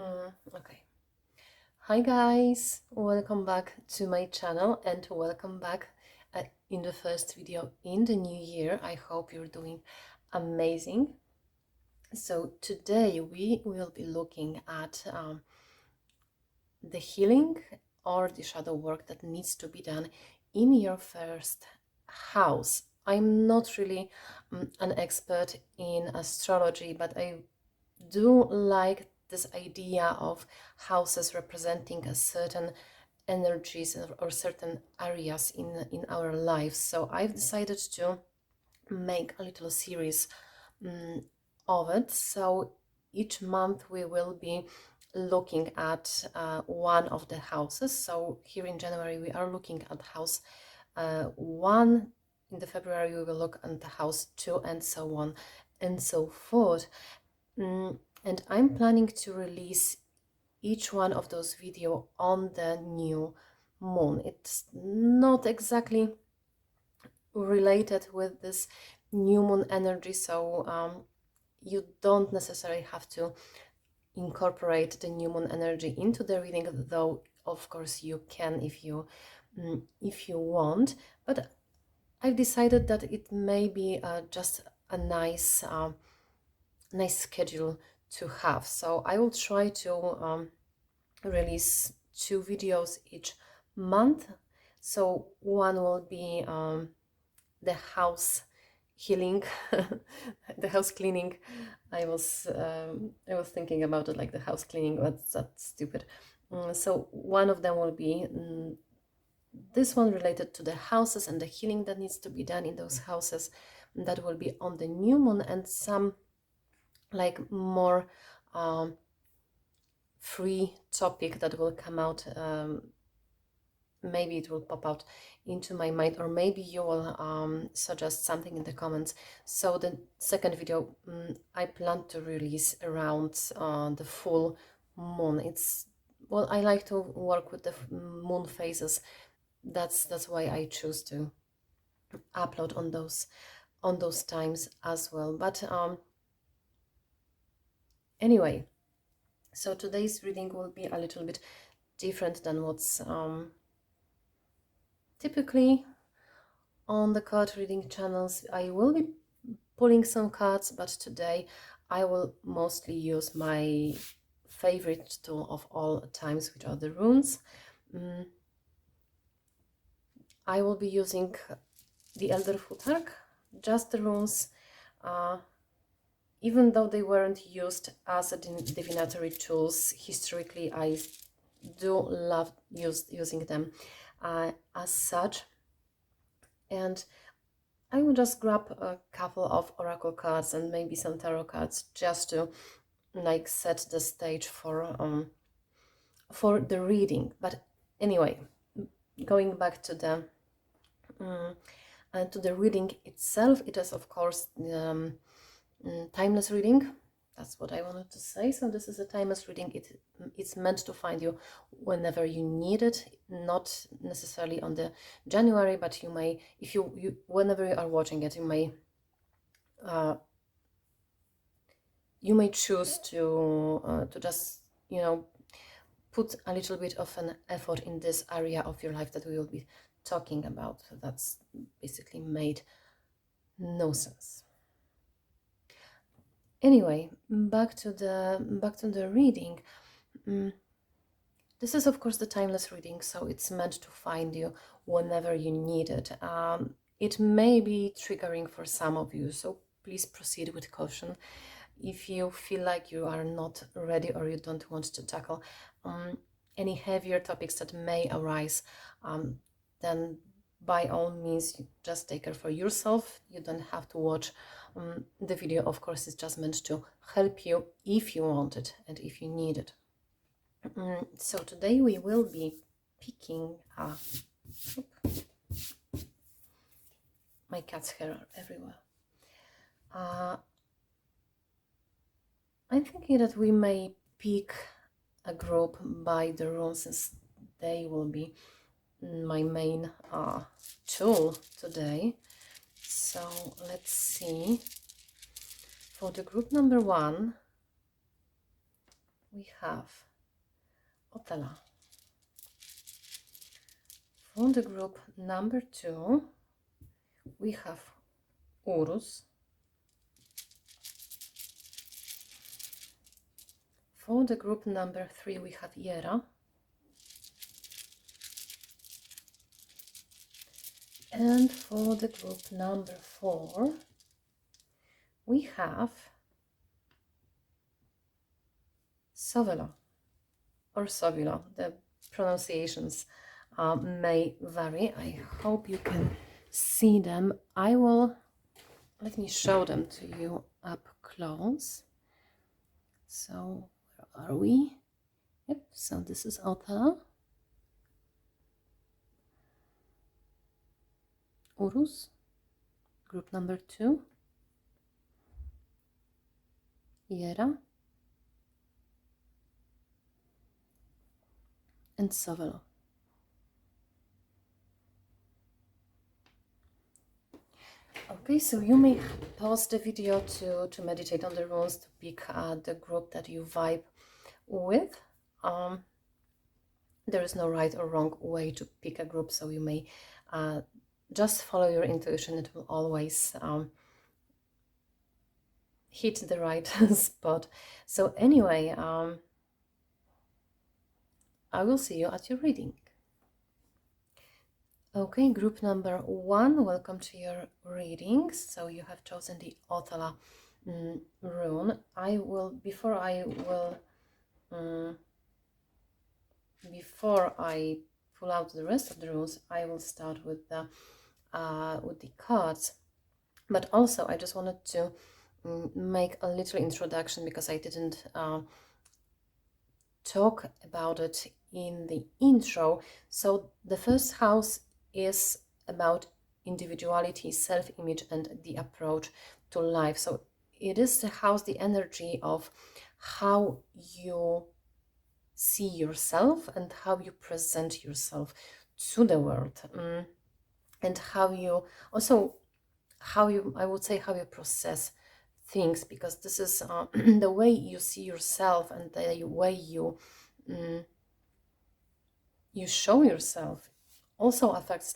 Okay. Hi guys, welcome back to my channel and welcome back in the first video in the new year. I hope you're doing amazing. So today we will be looking at the healing or the shadow work that needs to be done in your first house. I'm not really an expert in astrology, but I do like this idea of houses representing a certain energies or certain areas in our lives. So I've decided to make a little series of it. So each month we will be looking at one of the houses. So here in January we are looking at house 1. In the February we will look at the house 2, and so on and so forth. And I'm planning to release each one of those videos on the new moon. It's not exactly related with this new moon energy, so you don't necessarily have to incorporate the new moon energy into the reading, though of course you can if you want. But I've decided that it may be just a nice schedule to have. So I will try to release 2 videos each month. So one will be the house healing, the house cleaning. I was thinking about it like the house cleaning, but that's stupid. So one of them will be this one related to the houses and the healing that needs to be done in those houses. That will be on the new moon, and some like more free topic that will come out. Maybe it will pop out into my mind, or maybe you will suggest something in the comments. So the second video I plan to release around the full moon. It's, well, I like to work with the moon phases. That's why I choose to upload on those times as well. But anyway, so today's reading will be a little bit different than what's typically on the card reading channels. I will be pulling some cards, but today I will mostly use my favorite tool of all times, which are the runes. I will be using the Elder Futhark, just the runes, even though they weren't used as a divinatory tools historically. I do love using them as such. And I will just grab a couple of oracle cards and maybe some tarot cards just to like set the stage for the reading. But anyway, going back to the reading itself, it is of course timeless reading. That's what I wanted to say. So this is a timeless reading. It's meant to find you whenever you need it, not necessarily on the January, but you may, if you whenever you are watching it, you may choose to just, you know, put a little bit of an effort in this area of your life that we will be talking about. That's basically made no sense. Anyway, back to the reading. This is of course the timeless reading, so it's meant to find you whenever you need it. It may be triggering for some of you, so please proceed with caution. If you feel like you are not ready or you don't want to tackle any heavier topics that may arise, then by all means just take care for yourself. You don't have to watch the video. Of course, it's just meant to help you if you want it and if you need it. So today we will be picking my cat's hair are everywhere. I'm thinking that we may pick a group by the runes, since they will be my main tool today. So let's see. For the group number 1, we have Otala. For the group number 2, we have Urus. For the group number 3, we have Iera. And for the group number 4, we have Sovelo or Sovilo. The pronunciations may vary. I hope you can see them. Let me show them to you up close. So where are we? Yep, so this is Otala, Urus, group number 2, Iera, and Sovelo. Okay, so you may pause the video to meditate on the runes, to pick the group that you vibe with. There is no right or wrong way to pick a group, so you may just follow your intuition. It will always hit the right spot. So anyway, I will see you at your reading. Okay, group number 1, welcome to your reading. So you have chosen the Otala rune. Before I pull out the rest of the runes, I will start with the cards. But also, I just wanted to make a little introduction, because I didn't talk about it in the intro. So the first house is about individuality, self-image, and the approach to life. So it is the house, the energy of how you see yourself and how you present yourself to the world, and how you I would say how you process things, because this is the way you see yourself and the way you show yourself also affects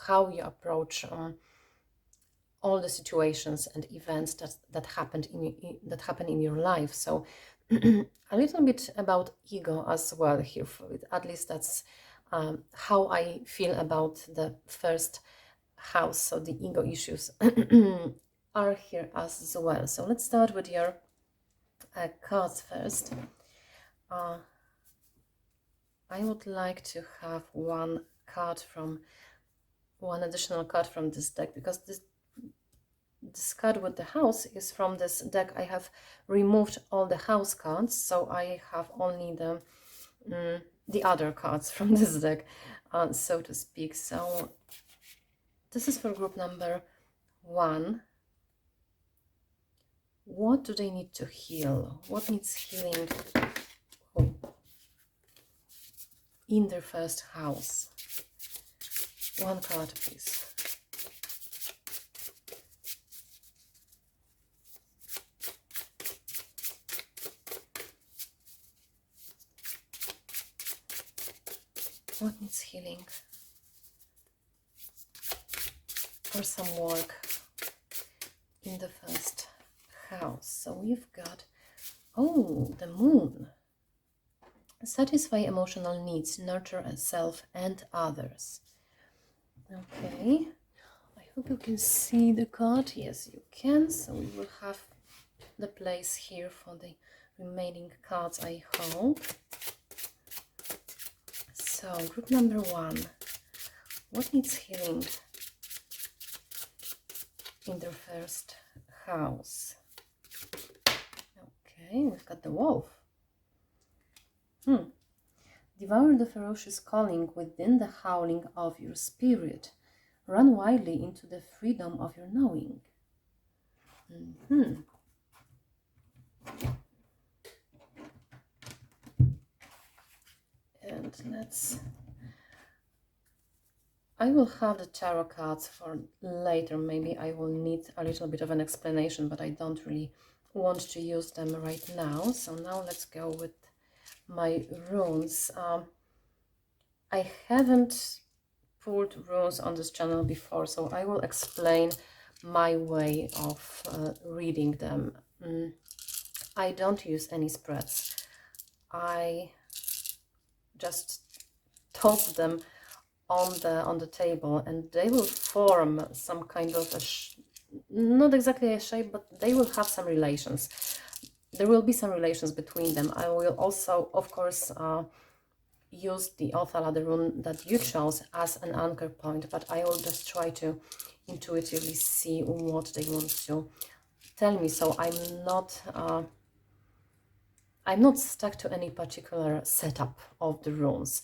how you approach all the situations and events that happen in your life. So a little bit about ego as well here. At least that's how I feel about the first house. So the ego issues are here as well. So let's start with your cards first. I would like to have one additional card from this deck, because this card with the house is from this deck. I have removed all the house cards, so I have only the other cards from this deck, so to speak. So this is for group number 1. What do they need to heal? What needs healing in their first house? One card, please. What needs healing? Or some work in the first house. So we've got, the moon. Satisfy emotional needs, nurture self and others. Okay, I hope you can see the card. Yes, you can. So we will have the place here for the remaining cards, I hope. So group number 1, what needs healing in their first house? Okay, we've got the wolf. Devour the ferocious calling within the howling of your spirit. Run wildly into the freedom of your knowing. And I will have the tarot cards for later. Maybe I will need a little bit of an explanation, but I don't really want to use them right now. So now let's go with my runes. I haven't pulled runes on this channel before, so I will explain my way of reading them. I don't use any spreads. I just toss them on the table, and they will form some kind of not exactly a shape, but they will have some relations. There will be some relations between them. I will also, of course, use the Othala, the rune that you chose, as an anchor point, but I will just try to intuitively see what they want to tell me. So I'm not stuck to any particular setup of the runes.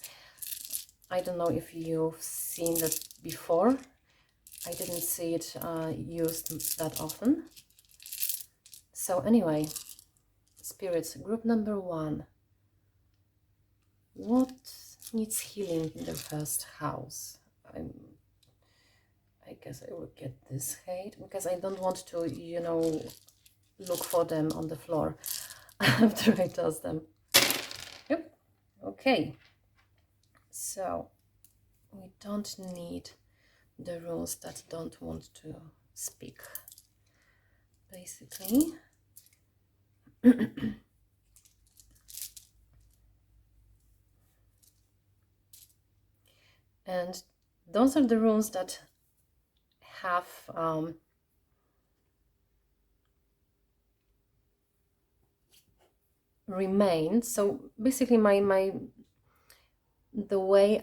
I don't know if you've seen that before. I didn't see it used that often. So anyway, spirits, group number 1. What needs healing in the first house? I guess I will get this hate, because I don't want to, you know, look for them on the floor after I toss them. Yep. Okay. So we don't need the rules that don't want to speak, basically. And those are the runes that have remained. So basically the way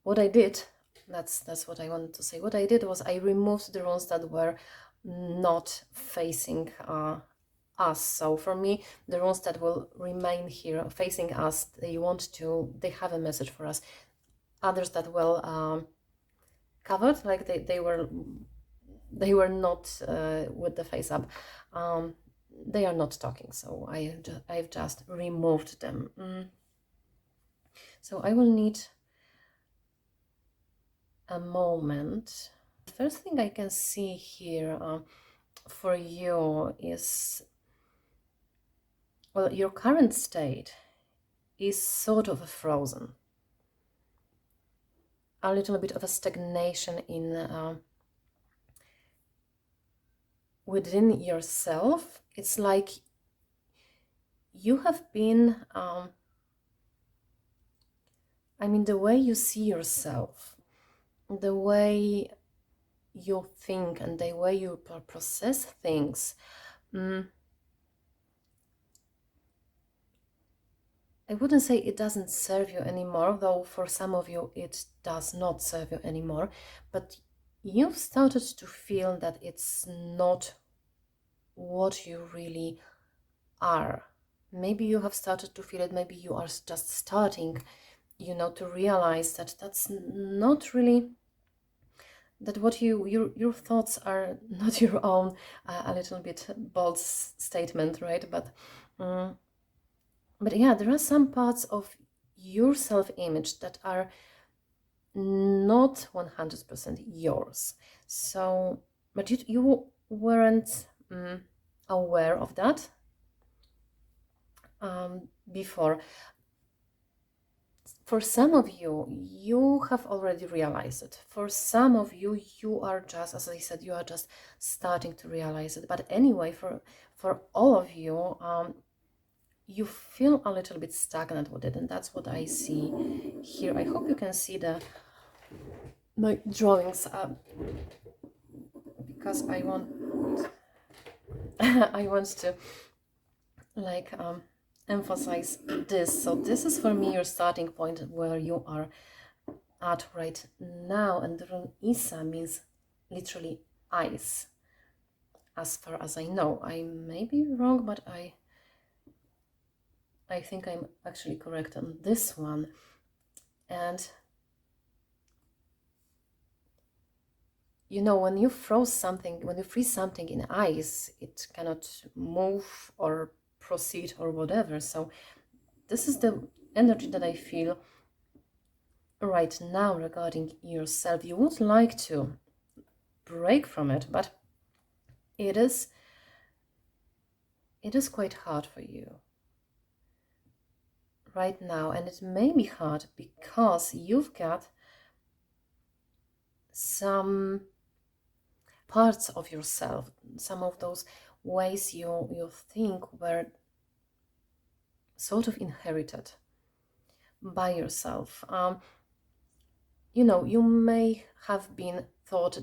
what I did, that's what I wanted to say. What I did was I removed the runes that were not facing us. So for me, the runes that will remain here facing us, they have a message for us. Others that will covered, like they were not with the face up, they are not talking, so I've just removed them. So I will need a moment. The first thing I can see here for you is, well, your current state is sort of frozen, a little bit of a stagnation in within yourself. It's like you have been I mean, the way you see yourself, the way you think, and the way you process things, I wouldn't say it doesn't serve you anymore, though for some of you it does not serve you anymore, but you've started to feel that it's not what you really are. Maybe you have started to feel it, maybe you are just starting, you know, to realize that that's not really, that what your thoughts are not your own. A little bit bold statement, right? But yeah, there are some parts of your self-image that are not 100% yours. So, but you weren't aware of that before. For some of you, you have already realized it. For some of you, you are just, as I said, you are just starting to realize it. But anyway, for all of you, you feel a little bit stagnant with it, and that's what I see here. I hope you can see my drawings, because I want I want to like emphasize this. So this is for me your starting point, where you are at right now, and the rune Isa means literally ice, as far as I know. I may be wrong, but I think I'm actually correct on this one. And you know, when you freeze something in ice, it cannot move or proceed or whatever. So this is the energy that I feel right now regarding yourself. You would like to break from it, but it is quite hard for you. right now, and it may be hard because you've got some parts of yourself, some of those ways you think were sort of inherited by yourself. You may have been taught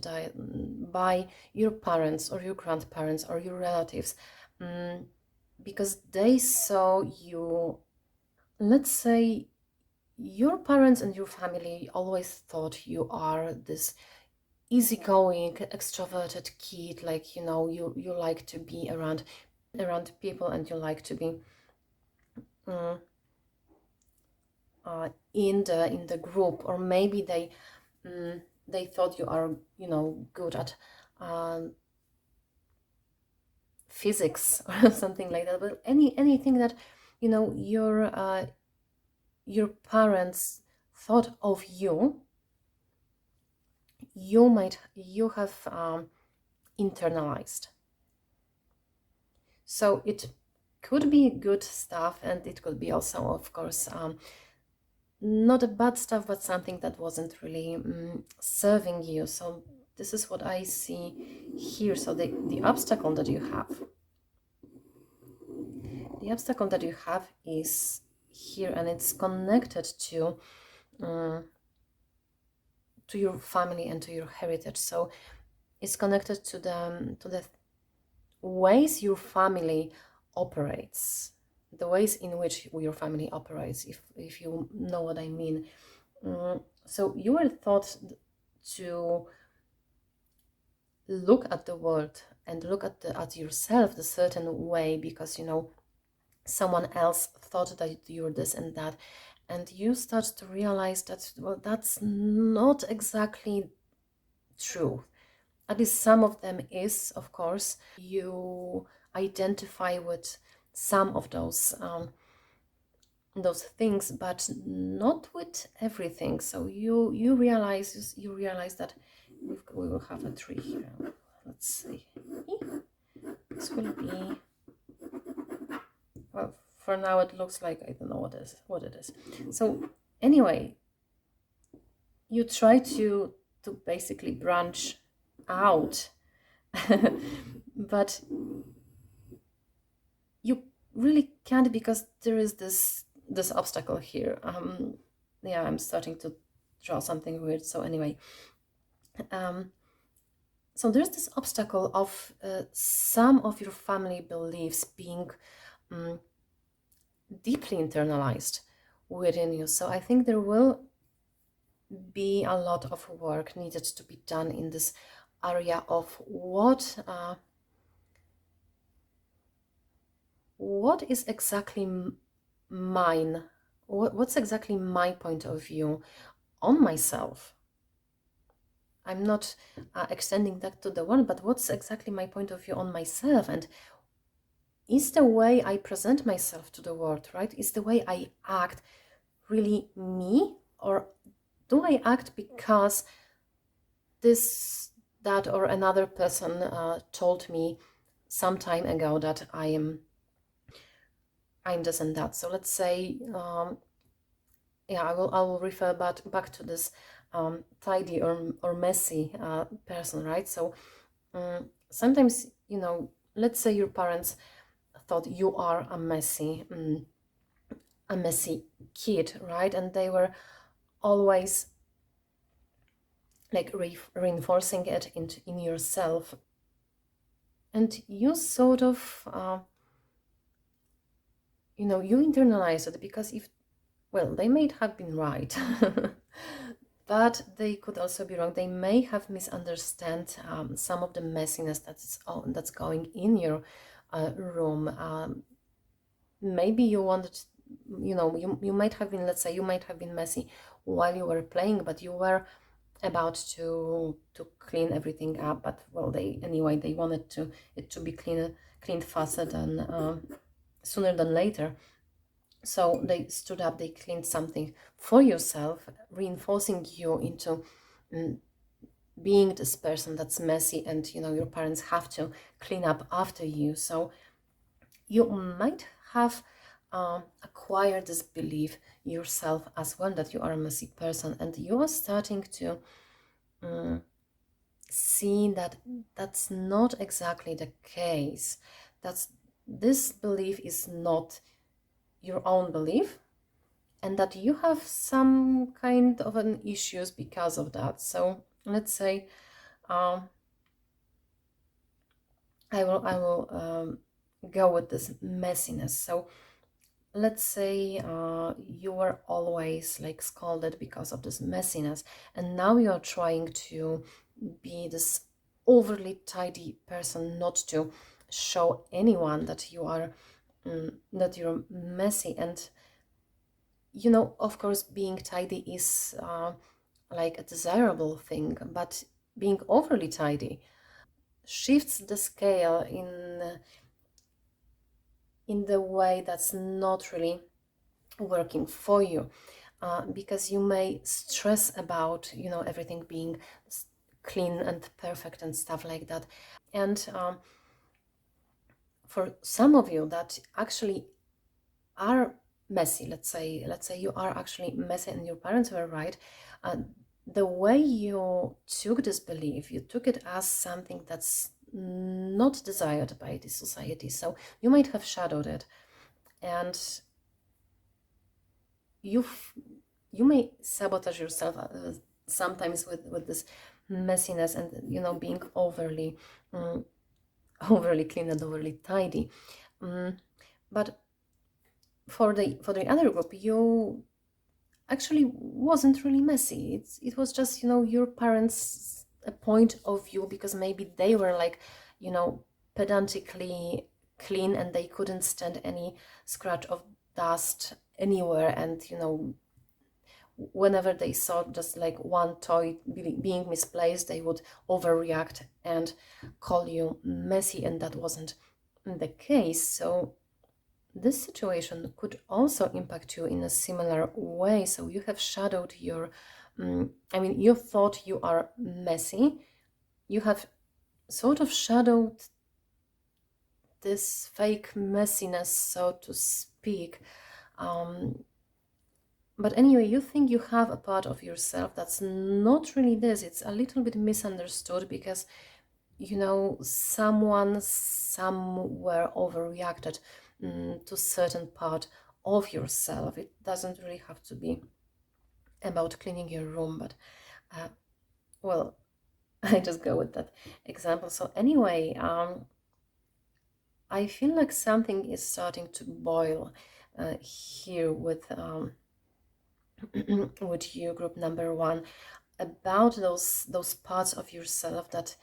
by your parents or your grandparents or your relatives, because they saw you, let's say, your parents and your family always thought you are this easygoing, extroverted kid, like, you like to be around people, and you like to be in the group. Or maybe they thought you are, good at physics or something like that. But anything that, your parents thought of you, you have internalized. So it could be good stuff, and it could be also, of course, not a bad stuff, but something that wasn't really serving you. So this is what I see here. So the obstacle that you have is here, and it's connected to your family and to your heritage. So it's connected to the ways your family operates, the ways in which your family operates, if you know what I mean. So you were taught to look at the world and look at yourself the certain way, because someone else thought that you're this and that, and you start to realize that, well, that's not exactly true. At least some of them is, of course. You identify with some of those things, but not with everything. So you realize that we will have a tree here. Let's see. This will be, well, for now it looks like, I don't know what it is. So anyway, you try to basically branch out, but you really can't, because there is this obstacle here. Yeah, I'm starting to draw something weird. So anyway, so there's this obstacle of some of your family beliefs being deeply internalized within you. So I think there will be a lot of work needed to be done in this area of what is exactly mine, what's exactly my point of view on myself. I'm not extending that to the world, but what's exactly my point of view on myself, and is the way I present myself to the world, right? Is the way I act really me, or do I act because that or another person told me some time ago that I'm this and that. So let's say, yeah, I will refer back to this tidy or messy person, right? So sometimes, let's say your parents thought you are a messy kid, right? And they were always like reinforcing it in yourself, and you sort of you internalize it, because they may have been right, but they could also be wrong. They may have misunderstood some of the messiness that's going in your room. Maybe you wanted, you might have been, let's say, you might have been messy while you were playing, but you were about to clean everything up. But they wanted it to be cleaned faster than sooner than later. So they stood up, they cleaned something for yourself, reinforcing you into being this person that's messy, and your parents have to clean up after you. So you might have acquire this belief yourself as well, that you are a messy person, and you are starting to see that that's not exactly the case. That's This belief is not your own belief, and that you have some kind of an issues because of that. So let's say um, I will go with this messiness. So let's say you were always like scolded because of this messiness, and now you're trying to be this overly tidy person, not to show anyone that you are that you're messy. And of course, being tidy is like a desirable thing, but being overly tidy shifts the scale in the way that's not really working for you, because you may stress about everything being clean and perfect and stuff like that. And for some of you that actually are messy, let's say you are actually messy and your parents were right, uh, the way you took this belief, you took it as something that's not desired by the society, so you might have shadowed it, and you may sabotage yourself sometimes with this messiness, and being overly clean and overly tidy. But for the other group, you actually wasn't really messy. It was just your parents' point of view, because maybe they were like pedantically clean, and they couldn't stand any scratch of dust anywhere, and whenever they saw just like one toy being misplaced, they would overreact and call you messy, and that wasn't the case. So this situation could also impact you in a similar way. So you have shadowed your, you thought you are messy. You have sort of shadowed this fake messiness, so to speak. But anyway, you think you have a part of yourself that's not really this. It's a little bit misunderstood, because someone somewhere overreacted to certain part of yourself. It doesn't really have to be about cleaning your room, but well, I just go with that example. So anyway, I feel like something is starting to boil here with with you, group number one, about those parts of yourself that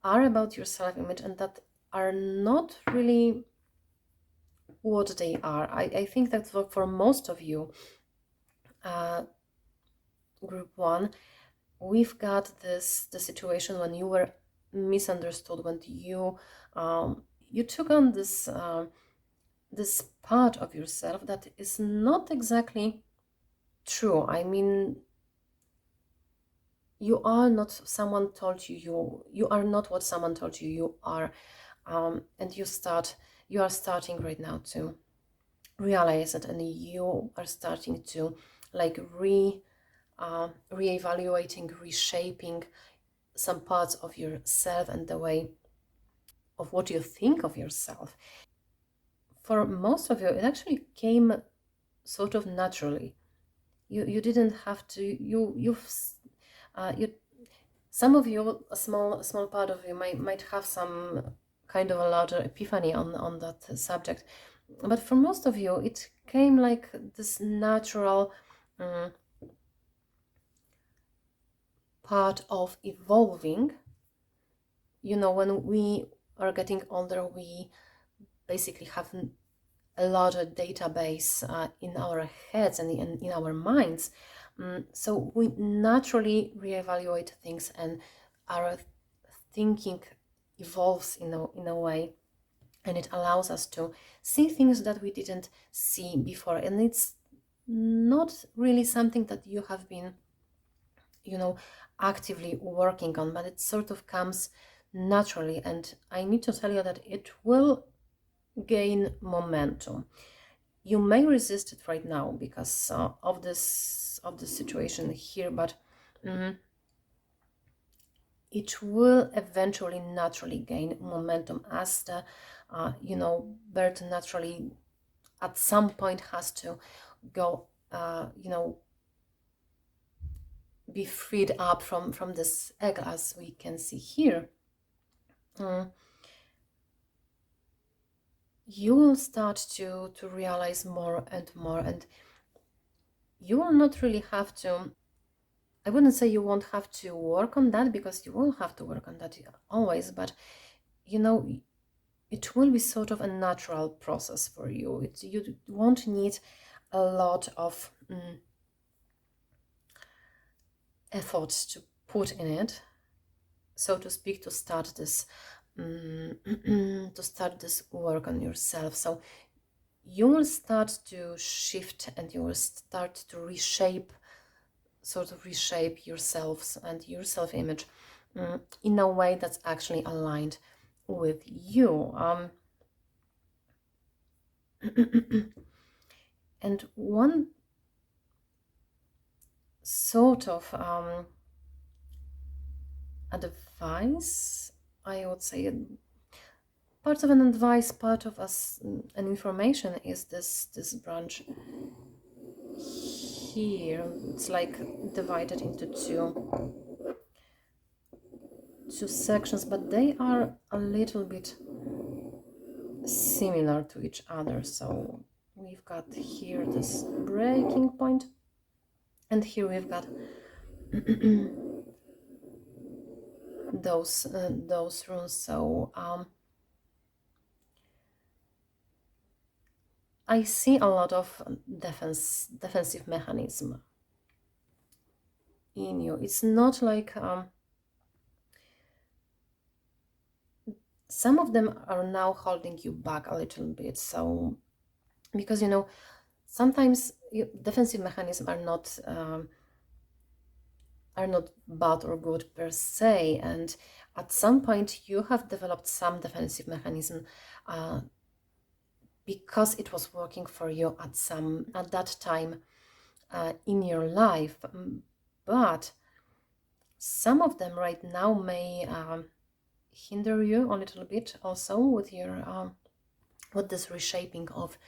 are about your self-image and that are not really what they are. I think that for most of you, group one, we've got the situation when you were misunderstood, when you took on this part of yourself that is not exactly true. I mean, you are not someone told you are not what someone told you are, and you are starting right now to realize it, and you are starting to like reevaluating, reshaping some parts of yourself and the way of what you think of yourself. For most of you, it actually came sort of naturally. You didn't have to. You some of you, a small part of you might have some kind of a larger epiphany on that subject, but for most of you, it came like this natural part of evolving. When we are getting older, we basically have a larger database in our heads and in our minds. So we naturally reevaluate things, and our thinking evolves in a way, and it allows us to see things that we didn't see before. And it's not really something that you have been actively working on, but it sort of comes naturally. And I need to tell you that it will gain momentum. You may resist it right now because of this situation here, but it will eventually naturally gain momentum as the bird naturally at some point has to go be freed up from this egg, as we can see here. You will start to realize more and more, and you will not really have to, I wouldn't say you won't have to work on that, because you will have to work on that always, but it will be sort of a natural process for you. You won't need a lot of effort to put in it, so to speak, to start this work on yourself. So you will start to shift, and you will start to reshape yourselves and your self-image in a way that's actually aligned with you. And one sort of advice, I would say, part of an advice, part of an information, is this branch here. It's like divided into two sections, but they are a little bit similar to each other. So we've got here this breaking point, and here we've got those runes. So I see a lot of defensive mechanism in you. It's not like some of them are now holding you back a little bit. So because sometimes defensive mechanisms are not bad or good per se, and at some point you have developed some defensive mechanism because it was working for you at that time in your life, but some of them right now may hinder you a little bit also with your with this reshaping of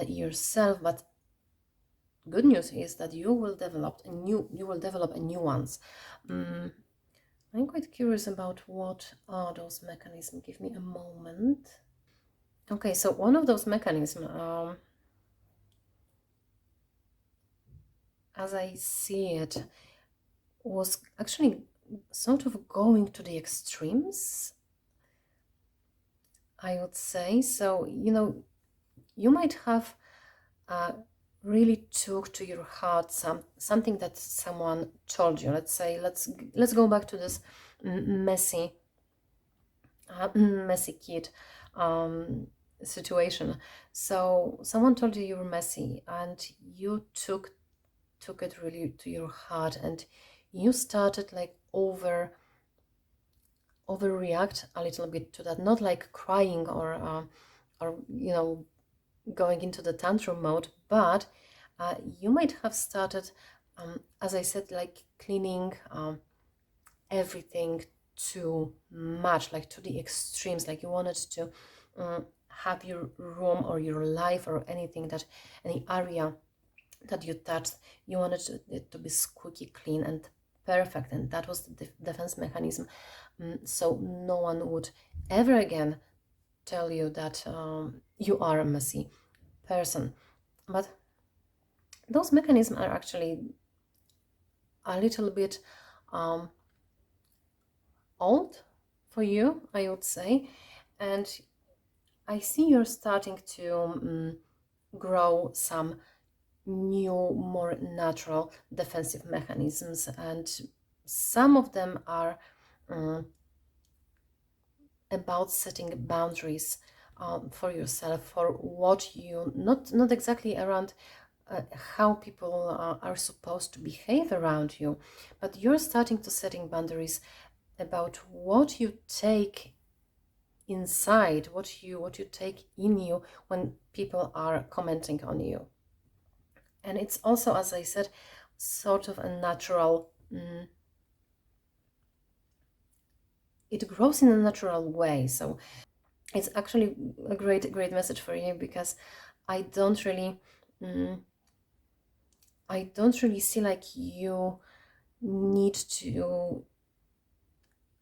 yourself. But good news is that you will develop a new ones. I'm quite curious about what are those mechanisms. Give me a moment. Okay, so one of those mechanisms, as I see it, was actually sort of going to the extremes, I would say. So you might have really took to your heart something that someone told you. Let's say let's go back to this messy kid situation. So someone told you were messy, and you took it really to your heart, and you started like overreact a little bit to that. Not like crying or going into the tantrum mode, but you might have started, as I said, like cleaning everything too much, like to the extremes. Like you wanted to have your room or your life or any area that you touched, you wanted it to be squeaky clean and perfect, and that was the defense mechanism. So no one would ever again tell you that you are a messy person. But those mechanisms are actually a little bit old for you, I would say, and I see you're starting to grow some new, more natural defensive mechanisms, and some of them are about setting boundaries for yourself, for what you not exactly around how people are supposed to behave around you, but you're starting to setting boundaries about what you take inside, what you take in you when people are commenting on you. And it's also, as I said, sort of a natural, it grows in a natural way. So it's actually a great message for you, because I don't really see like you need to,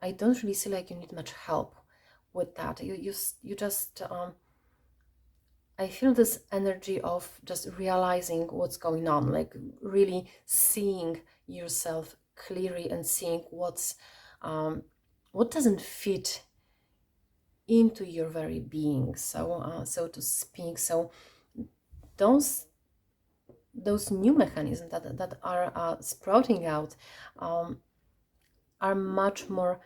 I don't really see like you need much help with that. You just I feel this energy of just realizing what's going on, like really seeing yourself clearly and seeing what doesn't fit into your very being, so to speak. So those new mechanisms that are sprouting out are much more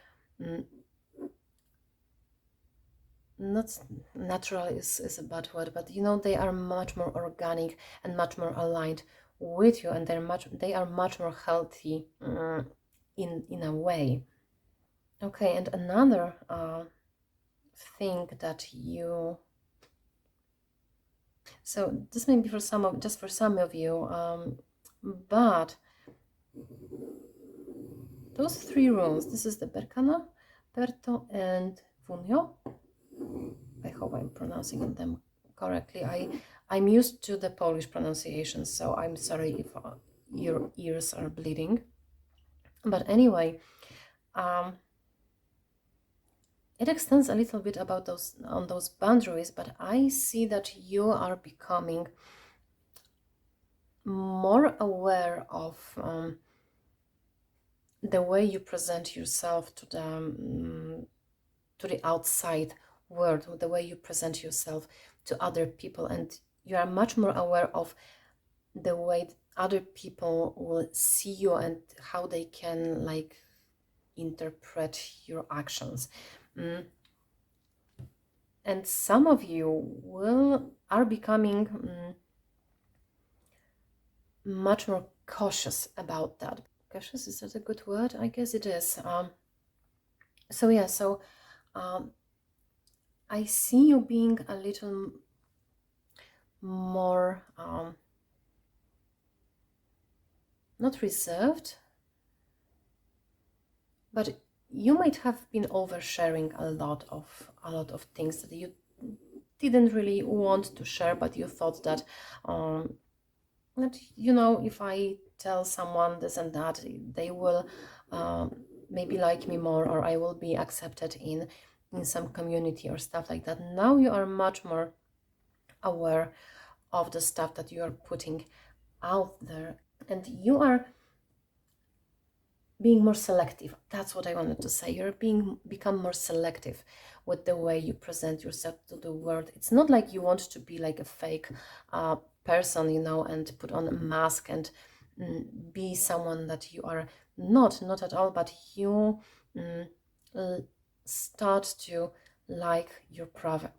not natural is a bad word, but you know, they are much more organic and much more aligned with you, and they are much more healthy in a way. Okay, and another thing that you, so this may be for some of, just for some of you, but those three runes, this is the Berkana, Perto, and Vunio. I hope I'm pronouncing them correctly. I'm used to the Polish pronunciation, so I'm sorry if your ears are bleeding. But anyway, it extends a little bit about those boundaries, but I see that you are becoming more aware of the way you present yourself to the outside world, the way you present yourself to other people, and you are much more aware of the way other people will see you and how they can like interpret your actions. And some of you are becoming much more cautious about that. Cautious, is that a good word? I guess it is. So yeah, so I see you being a little more not reserved, but you might have been oversharing a lot of things that you didn't really want to share, but you thought that you know, if I tell someone this and that, they will maybe like me more, or I will be accepted in some community or stuff like that. Now you are much more aware of the stuff that you are putting out there, and you are being more selective. That's what I wanted to say. You're become more selective with the way you present yourself to the world. It's not like you want to be like a fake person, you know, and put on a mask and be someone that you are not at all, but you start to like your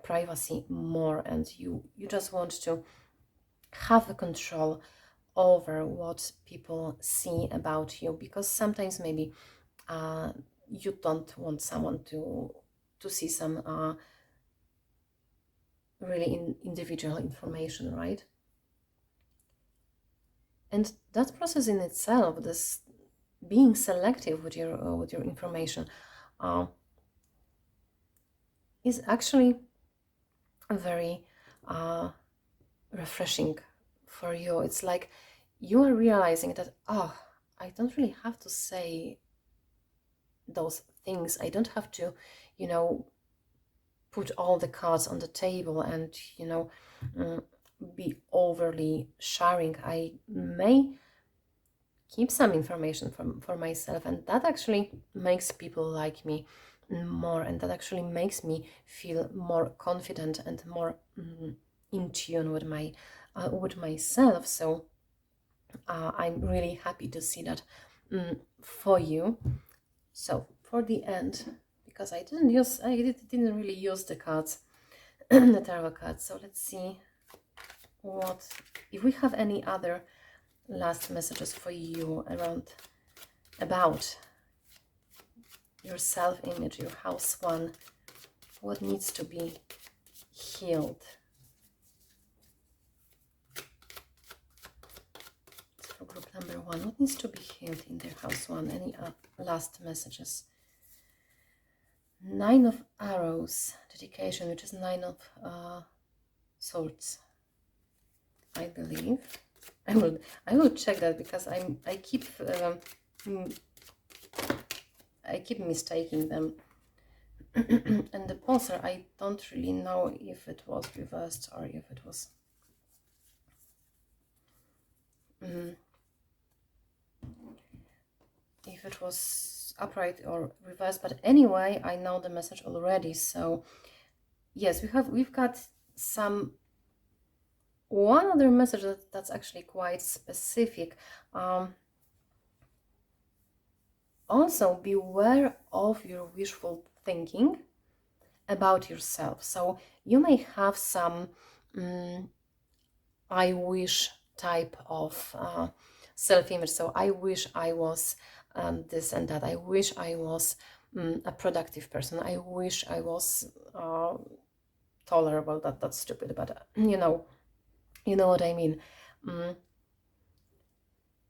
privacy more, and you just want to have the control over what people see about you, because sometimes maybe you don't want someone to see some really individual information, right? And that process in itself, this being selective with your information, is actually very refreshing for you. It's like you are realizing that, oh, I don't really have to say those things. I don't have to, you know, put all the cards on the table and, you know, be overly sharing. I may keep some information for myself, and that actually makes people like me more, and that actually makes me feel more confident and more in tune with myself. So I'm really happy to see that for you. So for the end, because I didn't really use the cards, the tarot cards. So let's see what, if we have any other last messages for you about your self-image, your house one, What needs to be healed? For group number 1, what needs to be healed in their house 1? Any last messages? 9 of Arrows, dedication, which is 9 of Swords, I believe. I will check that because I keep mistaking them. And the pulsar, I don't really know if it was reversed or if it was upright or reversed. But anyway, I know the message already. So yes, we've got one other message that's actually quite specific. Also, beware of your wishful thinking about yourself. So you may have some I wish type of self-image. So I wish I was this and that. I wish I was a productive person. I wish I was tolerable. That's stupid, but you know what I mean.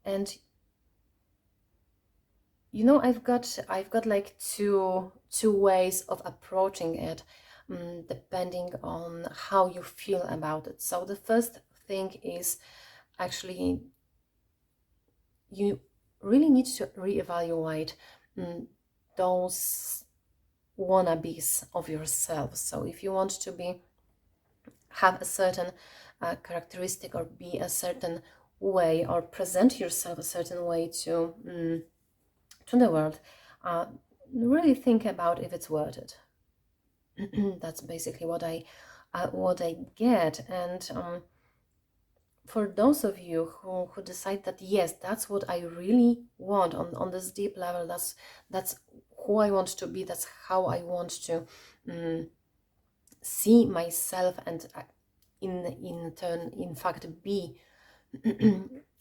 And you know, I've got like two ways of approaching it, depending on how you feel about it. So the first thing is actually you really need to reevaluate those wannabes of yourself. So if you want to have a certain characteristic or be a certain way or present yourself a certain way to the world, really think about if it's worth it. That's basically what I get. And for those of you who decide that yes, that's what I really want on this deep level, that's who I want to be, that's how I want to see myself, and in turn, in fact, be,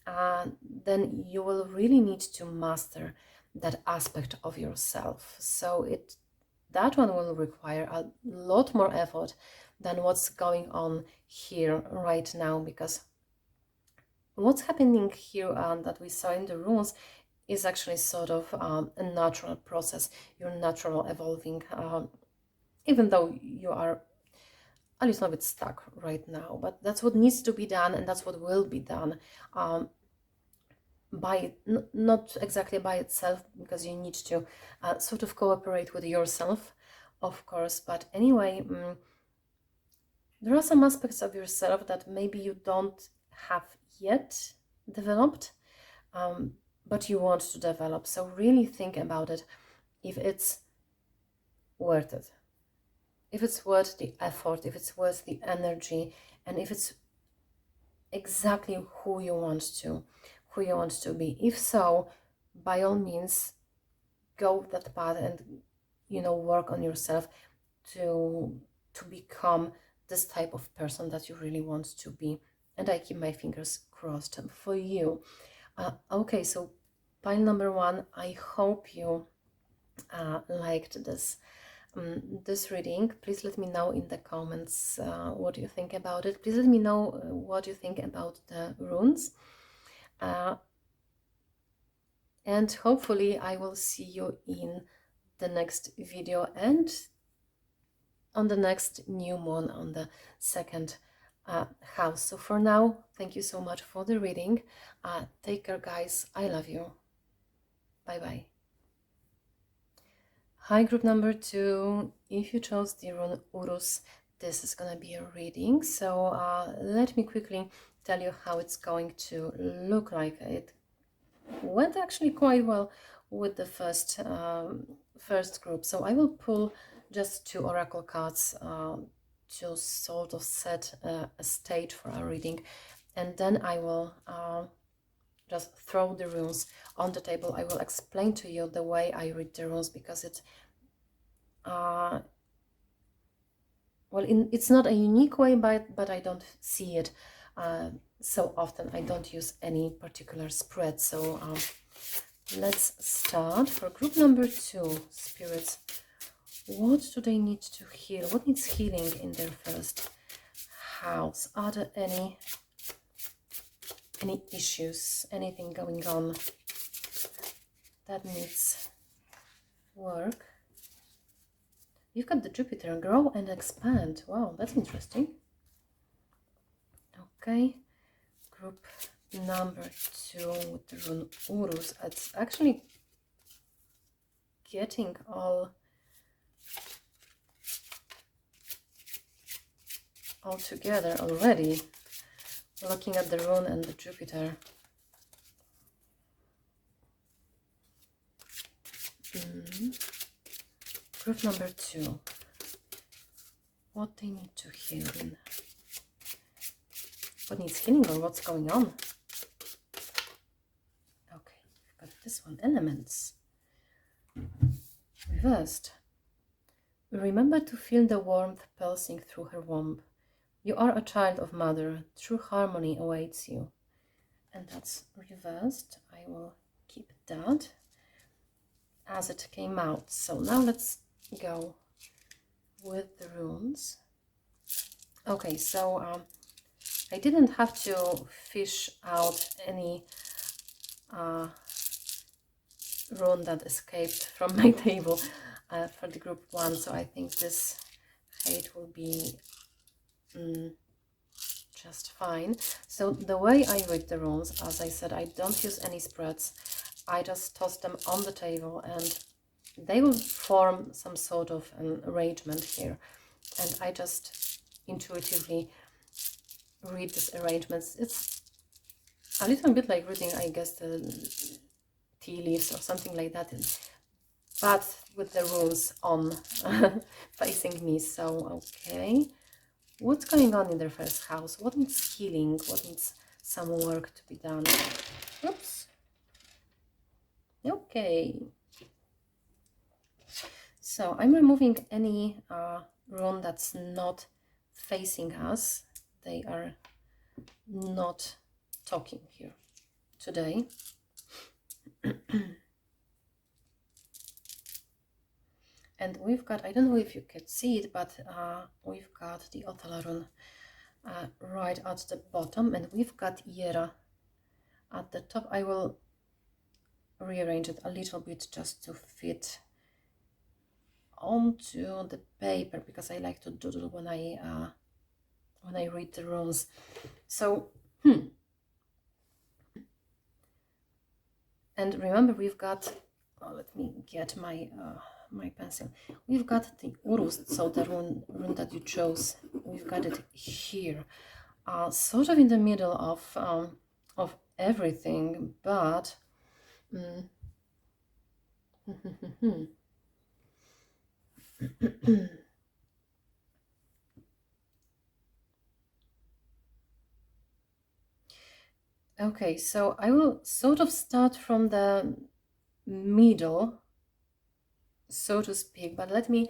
then you will really need to master that aspect of yourself. So that one will require a lot more effort than what's going on here right now, because what's happening here that we saw in the runes is actually sort of a natural process. You're natural evolving, even though you are a little bit stuck right now, but that's what needs to be done, and that's what will be done by not exactly by itself, because you need to sort of cooperate with yourself, of course. But anyway, there are some aspects of yourself that maybe you don't have yet developed, but you want to develop. So really think about it, if it's worth it, if it's worth the effort, if it's worth the energy, and if it's exactly who you want to be. If so, by all means, go that path and work on yourself to become this type of person that you really want to be. And I keep my fingers crossed for you. Okay, so pile number 1, I hope you liked this reading. Please let me know in the comments what you think about it. Please let me know what you think about the runes. And hopefully I will see you in the next video and on the next new moon on the second house. So for now, thank you so much for the reading. Take care, guys. I love you. Bye bye. Hi, group number 2. If you chose the rune Urus, this is gonna be a reading. So let me quickly tell you how it's going to look like. It went actually quite well with the first group. So I will pull just 2 oracle cards to sort of set a stage for our reading, and then I will just throw the runes on the table. I will explain to you the way I read the runes, because it's it's not a unique way, but I don't see it so often. I don't use any particular spread. So let's start. For group number 2, spirits, What do they need to heal? What needs healing in their first house? Are there any issues, anything going on that needs work? You've got the Jupiter, grow and expand. Wow, that's interesting. Okay, group number 2 with the rune Urus. It's actually getting all together already. Looking at the rune and the Jupiter. Group number 2. What they need to heal in. What needs healing or what's going on? Okay, we've got this one. Elements. Reversed. Remember to feel the warmth pulsing through her womb. You are a child of mother. True harmony awaits you. And that's reversed. I will keep that as it came out. So now let's go with the runes. Okay, so I didn't have to fish out any rune that escaped from my table for the group 1, so I think this hate will be just fine. So the way I read the runes, as I said, I don't use any spreads. I just toss them on the table and they will form some sort of an arrangement here. And I just intuitively read these arrangements. It's a little bit like reading, I guess, the tea leaves or something like that, but with the runes on facing me. So, okay. What's going on in their first house? What needs healing? What needs some work to be done? Oops. Okay. So I'm removing any rune that's not facing us. They are not talking here today. And we've got, I don't know if you can see it, but we've got the Othala rune right at the bottom, and we've got Yera at the top. I will rearrange it a little bit just to fit onto the paper, because I like to doodle when I read the runes. So, and remember, we've got, let me get my my pencil. We've got the Urus, so the rune that you chose, we've got it here, sort of in the middle of everything, but okay, so I will sort of start from the middle, so to speak, but let me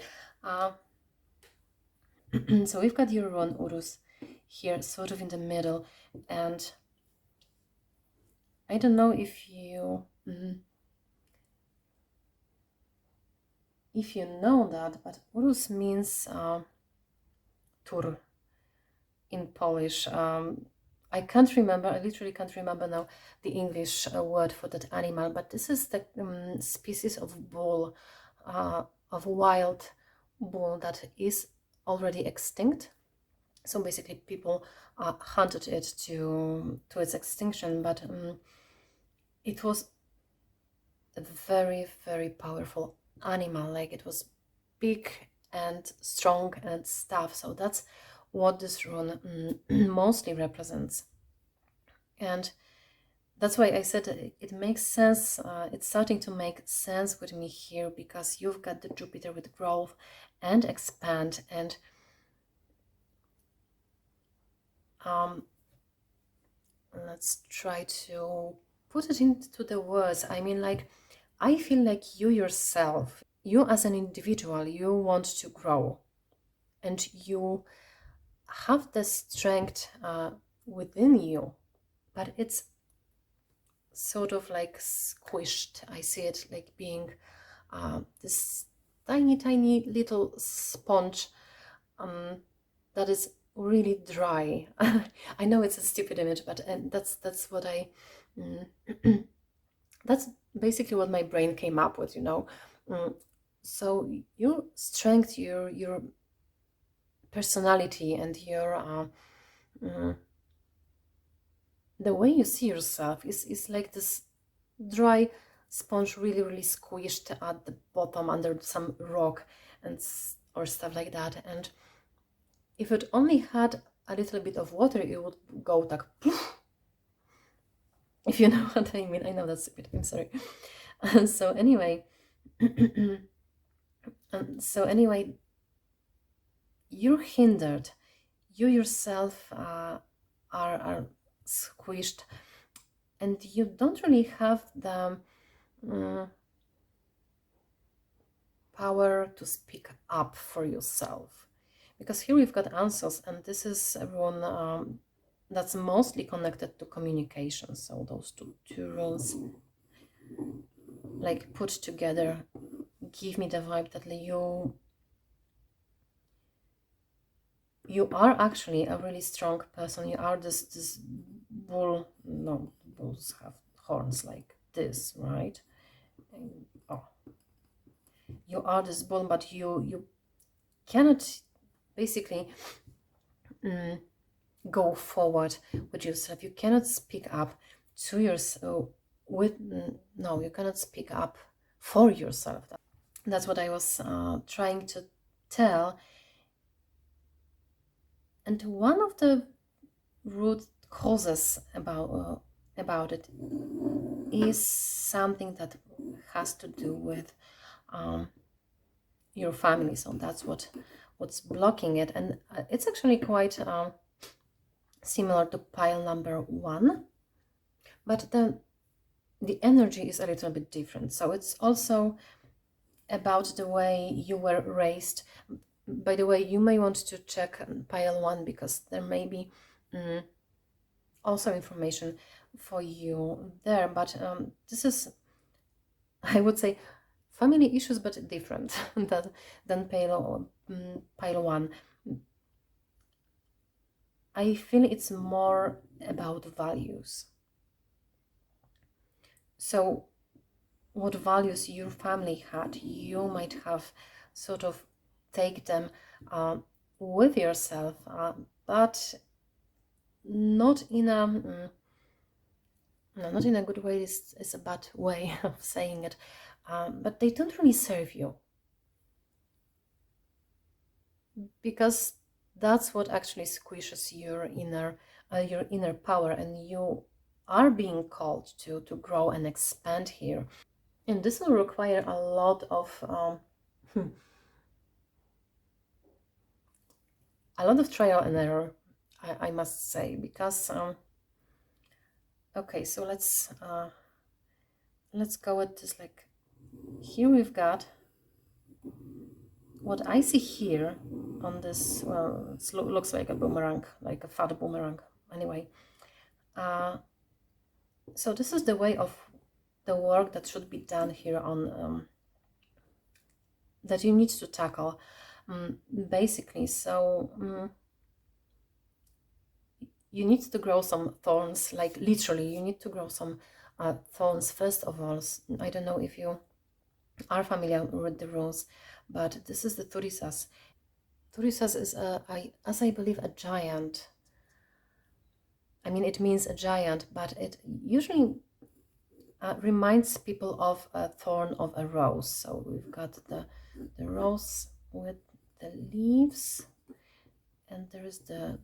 so we've got your rune Urus here, sort of in the middle, and I don't know if you know that, but Urus means tur in Polish. I can't remember, I literally can't remember now the English word for that animal, but this is the species of bull, of wild bull that is already extinct. So basically people hunted it to its extinction, but it was a very, very powerful animal. Like, it was big and strong and stuff. So that's what this rune mostly represents. And that's why I said it makes sense. It's starting to make sense with me here, because you've got the Jupiter with growth and expand, and let's try to put it into the words. I mean, like, I feel like you yourself, you as an individual, you want to grow, and you have the strength within you, but it's sort of like squished. I see it like being this tiny little sponge that is really dry. I know it's a stupid image, but that's what that's basically what my brain came up with, you know. So your strength, your personality, and your the way you see yourself is like this dry sponge, really squished at the bottom under some rock and or stuff like that. And if it only had a little bit of water, it would go like poof, if you know what I mean. I know that's stupid, I'm sorry. So anyway, so anyway, you're hindered. You yourself are squished, and you don't really have the power to speak up for yourself. Because here we've got answers, and this is everyone that's mostly connected to communication. So those two rules, like put together, give me the vibe that you are actually a really strong person. You are this bull. No, bulls have horns like this, right? Oh, you are this bull, but you cannot basically go forward with yourself. You cannot speak up to yourself no, you cannot speak up for yourself. That's what I was trying to tell. And one of the root causes about it is something that has to do with your family. So that's what's blocking it, and it's actually quite similar to pile number 1, but the energy is a little bit different. So it's also about the way you were raised. By the way, you may want to check pile 1 because there may be also information for you there, but this is, I would say, family issues, but different than pile 1. I feel it's more about values. So what values your family had, you might have sort of take them with yourself, but not in a no, not in a good way. It's a bad way of saying it, but they don't really serve you, because that's what actually squishes your inner power, and you are being called to grow and expand here. And this will require a lot of trial and error, I must say, because okay, so let's go with this. Like, here we've got what I see here on this. Well, it looks like a boomerang, like a fat boomerang. Anyway, so this is the way of the work that should be done here on that you need to tackle, basically. So you need to grow some thorns, like literally you need to grow some thorns first of all. I don't know if you are familiar with the rules, but this is the Turisas. Turisas is as I believe, a giant. I mean, it means a giant, but it usually reminds people of a thorn of a rose. So we've got the rose with the leaves, and there is the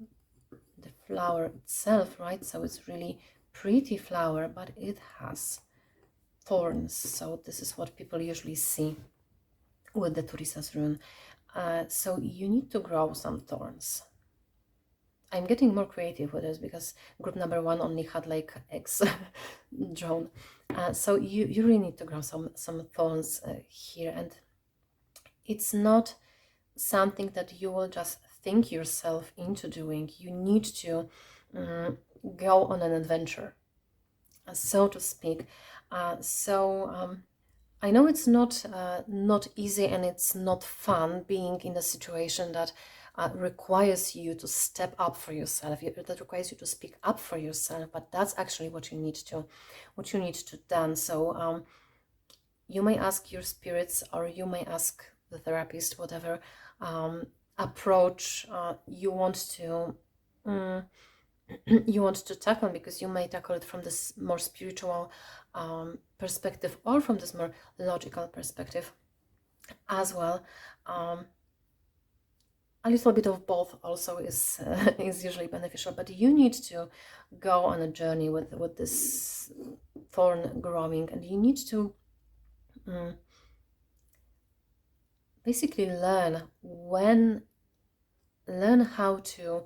flower itself, right? So it's really pretty flower, but it has thorns. So this is what people usually see with the Turisas rune. So you need to grow some thorns. I'm getting more creative with this because group number 1 only had like X drawn. So you really need to grow some thorns here, and it's not something that you will just think yourself into doing. You need to go on an adventure, so to speak. I know it's not easy, and it's not fun being in a situation that requires you to step up for yourself, that requires you to speak up for yourself. But that's actually what you need to done. So you may ask your spirits, or you may ask the therapist, whatever approach you want to you want to tackle, because you may tackle it from this more spiritual perspective, or from this more logical perspective as well. A little bit of both also is is usually beneficial, but you need to go on a journey with this thorn growing, and you need to basically learn how to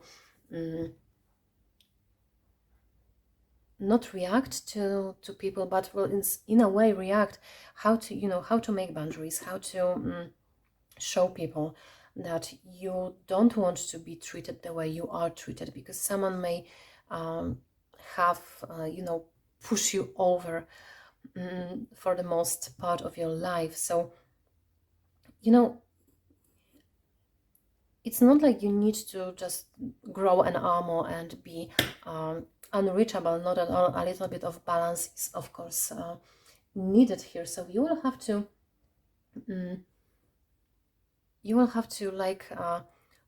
not react to people, but well, in a way react, how to how to make boundaries, how to show people that you don't want to be treated the way you are treated, because someone may have push you over for the most part of your life. So it's not like you need to just grow an armor and be unreachable. Not at all. A little bit of balance is, of course, needed here. So you will have to like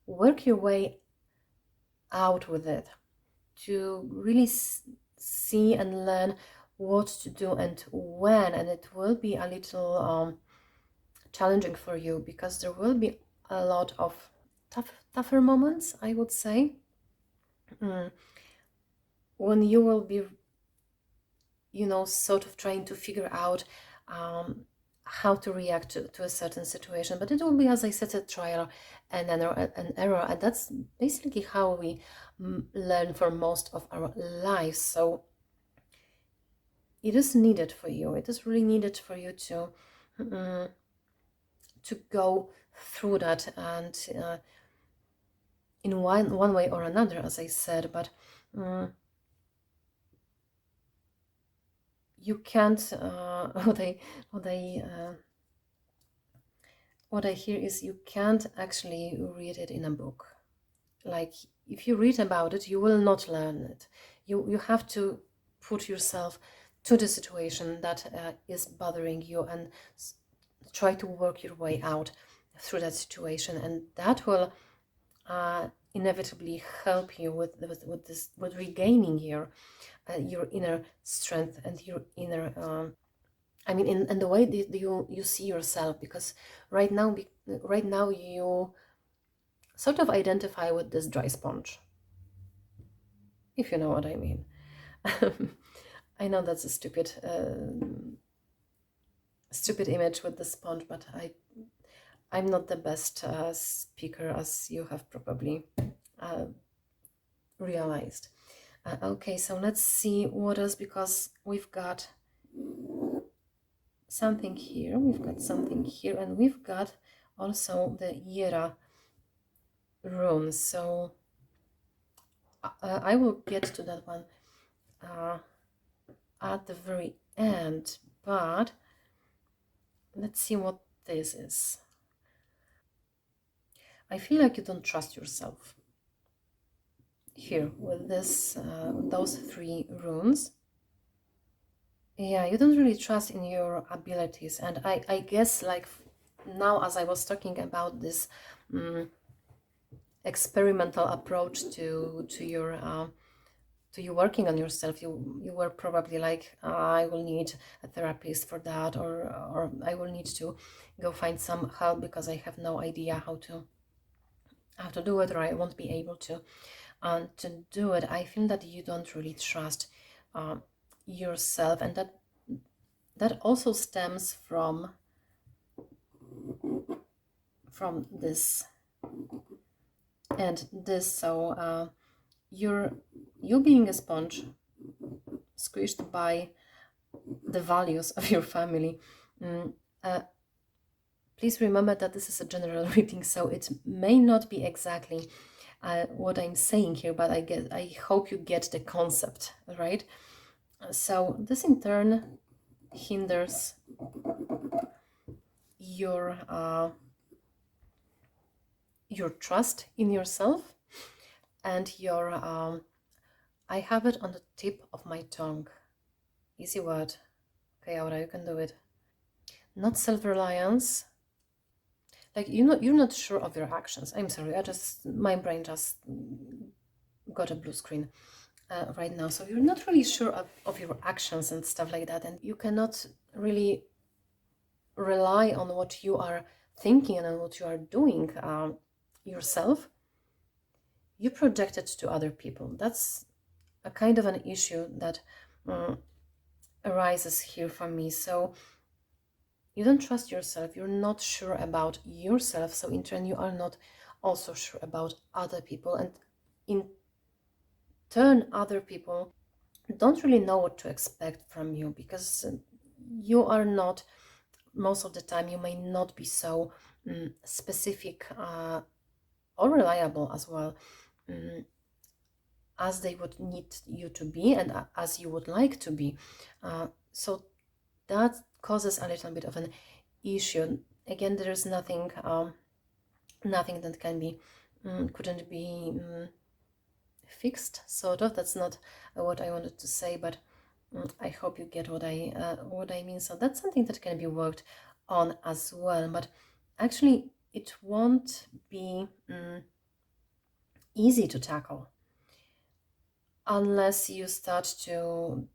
work your way out with it, to really see and learn what to do and when. And it will be a little challenging for you, because there will be a lot of tougher moments, I would say, when you will be sort of trying to figure out how to react to a certain situation. But it will be, as I said, a trial and an error, and that's basically how we learn for most of our lives. So it is needed for you. It is really needed for you to go through that, and in one way or another, as I said. But you can't what I hear is, you can't actually read it in a book. Like, if you read about it, you will not learn it. You have to put yourself to the situation that is bothering you, and try to work your way out through that situation, and that will inevitably help you with regaining your inner strength and your inner I mean, in the way that you see yourself. Because right now you sort of identify with this dry sponge, if you know what I mean. I know that's a stupid image with the sponge, but I'm not the best speaker, as you have probably realized. Okay, so let's see what else, because we've got something here, and we've got also the Yera rune. So I will get to that one at the very end, but let's see what this is. I feel like you don't trust yourself here with this those three runes. Yeah, you don't really trust in your abilities. And I guess, like, now, as I was talking about this experimental approach to you working on yourself, you were probably like, I will need a therapist for that, or I will need to go find some help, because I have no idea how to do it, or I won't be able to do it. I feel that you don't really trust yourself, and that also stems from this and this. So you being a sponge, squished by the values of your family. Please remember that this is a general reading, so it may not be exactly what I'm saying here, but I hope you get the concept, right? So this in turn hinders your trust in yourself and your I have it on the tip of my tongue. Easy word. Okay, Aura, you can do it. Not self-reliance. Like you're not sure of your actions. I'm sorry, my brain just got a blue screen right now. So you're not really sure of your actions and stuff like that, and you cannot really rely on what you are thinking and on what you are doing yourself. You project it to other people. That's a kind of an issue that arises here for me. So you don't trust yourself, you're not sure about yourself, so in turn you are not also sure about other people, and in turn other people don't really know what to expect from you, because you are not, most of the time you may not be so specific or reliable as well, as they would need you to be and as you would like to be. So that causes a little bit of an issue. Again, there is nothing that can be couldn't be fixed, sort of. That's not what I wanted to say, but I hope you get what I mean. So that's something that can be worked on as well, but actually it won't be easy to tackle unless you start to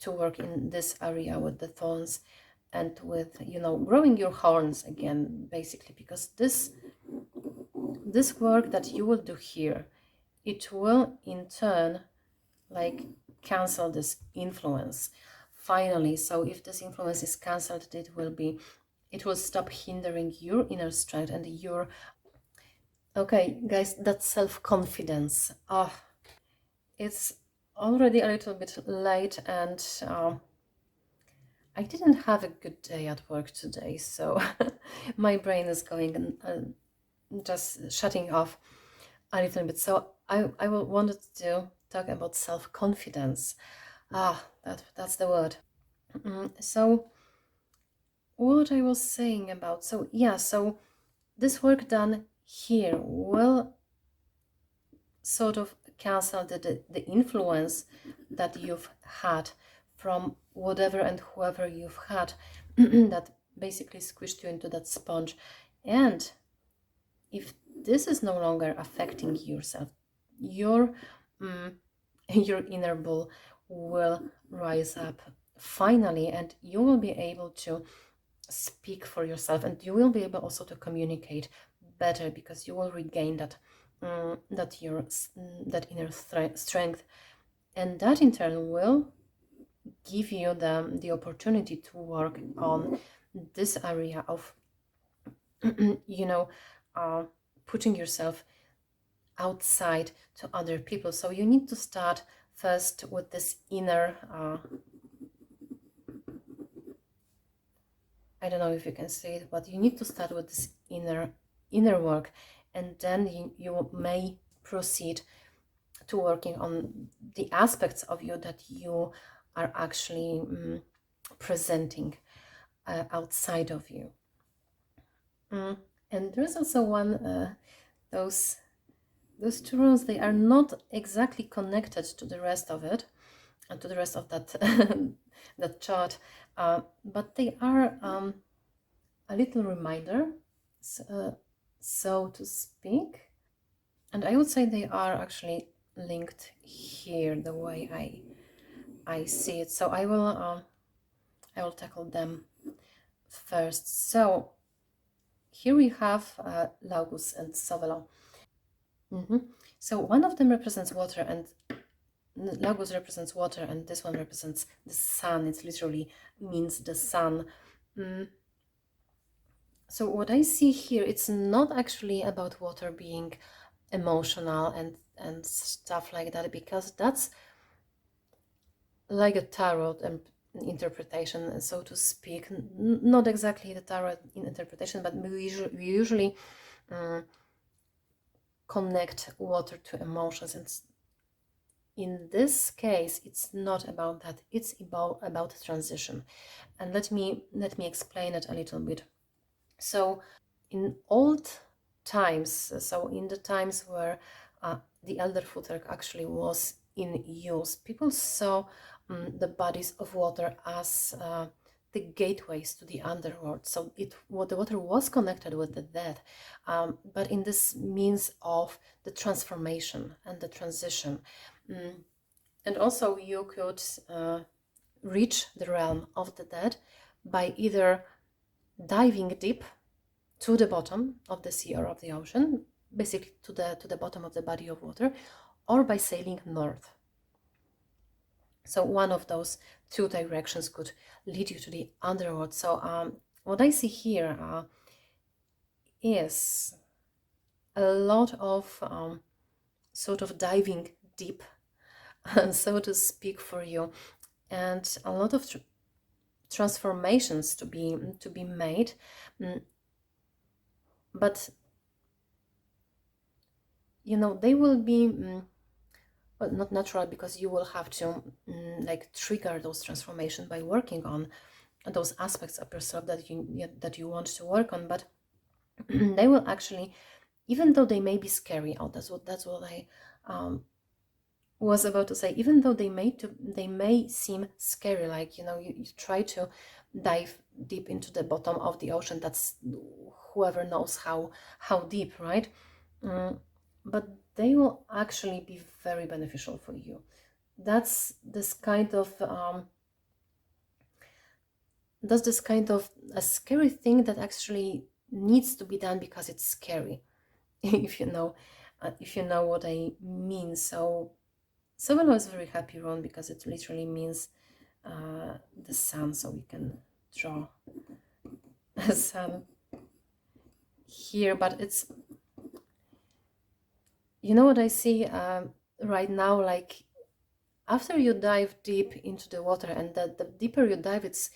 work in this area with the thorns and with, growing your horns again, basically, because this work that you will do here, it will in turn like cancel this influence finally. So if this influence is cancelled, it will stop hindering your inner strength and your, okay guys, that's self-confidence. It's already a little bit late, and I didn't have a good day at work today, so my brain is going and just shutting off a little bit. So I wanted to talk about self-confidence. That's the word. So what I was saying about, so yeah, so this work done here will sort of cancel the influence that you've had from whatever and whoever you've had that basically squished you into that sponge. And if this is no longer affecting yourself, your your inner bull will rise up finally, and you will be able to speak for yourself, and you will be able also to communicate better, because you will regain that inner strength, and that in turn will give you the opportunity to work on this area of putting yourself outside to other people. So you need to start first with this inner I don't know if you can say it, but you need to start with this inner work, and then you may proceed to working on the aspects of you that you are actually presenting outside of you. And there's also one, those two runes, they are not exactly connected to the rest of it, and to the rest of that that chart, but they are a little reminder, so to speak. And I would say they are actually linked here, the way I see it. So I will tackle them first. So here we have Laugus and Sovelo. So one of them represents water, and Laugus represents water, and this one represents the sun. It literally means the sun. So what I see here, it's not actually about water being emotional and stuff like that, because that's like a tarot interpretation, so to speak. Not exactly the tarot interpretation, but we usually connect water to emotions, and in this case it's not about that. It's about transition, and let me explain it a little bit. So in old times, so in the times where the elder footwork actually was in use, people saw the bodies of water as the gateways to the underworld. So the water was connected with the dead, but in this means of the transformation and the transition. And also you could reach the realm of the dead by either diving deep to the bottom of the sea or of the ocean, basically to the bottom of the body of water, or by sailing north. So one of those two directions could lead you to the underworld. So what I see here is a lot of sort of diving deep, so to speak, for you, and a lot of transformations to be made. But you know, they will be well, not natural, because you will have to like trigger those transformations by working on those aspects of yourself that you want to work on. But they will actually, even though they may be scary, that's what I was about to say, even though they may seem scary, like, you know, you try to dive deep into the bottom of the ocean. That's whoever knows how deep, right? But they will actually be very beneficial for you. That's this kind of a scary thing that actually needs to be done because it's scary. if you know what I mean. So Sobolo is very happy rune because it literally means the sun. So we can draw a sun here, but it's, you know what I see right now, like after you dive deep into the water, and the deeper you dive, it's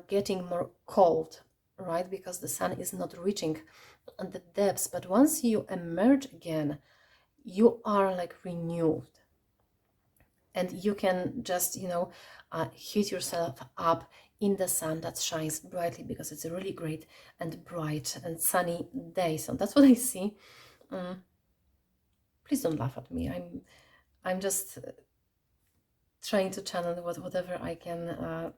getting more cold, right? Because the sun is not reaching the depths. But once you emerge again, you are like renewed, and you can just, you know, heat yourself up in the sun that shines brightly, because it's a really great and bright and sunny day. So that's what I see. Please don't laugh at me. I'm just trying to channel whatever I can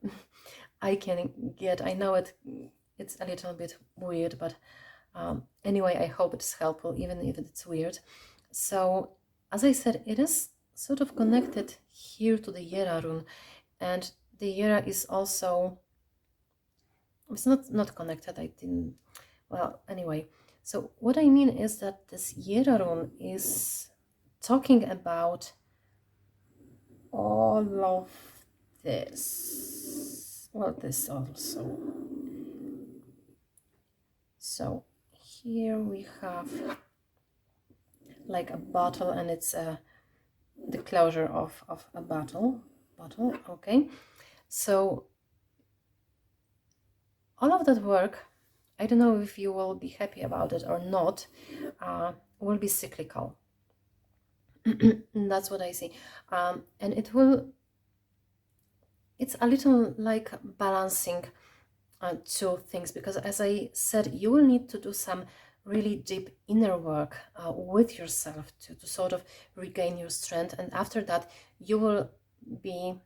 I can get. I know it's a little bit weird, but anyway, I hope it's helpful, even if it's weird. So as I said, it is sort of connected here to the Yera rune, and the Yera is also, it's not connected. I didn't, well, anyway. So what I mean is that this Yera rune is talking about all of this. Well, this also. So here we have like a bottle, and it's the closure of a bottle. Okay. So all of that work, I don't know if you will be happy about it or not, will be cyclical. That's what I see. And it's a little like balancing two things, because as I said, you will need to do some really deep inner work with yourself to sort of regain your strength. And after that, you will be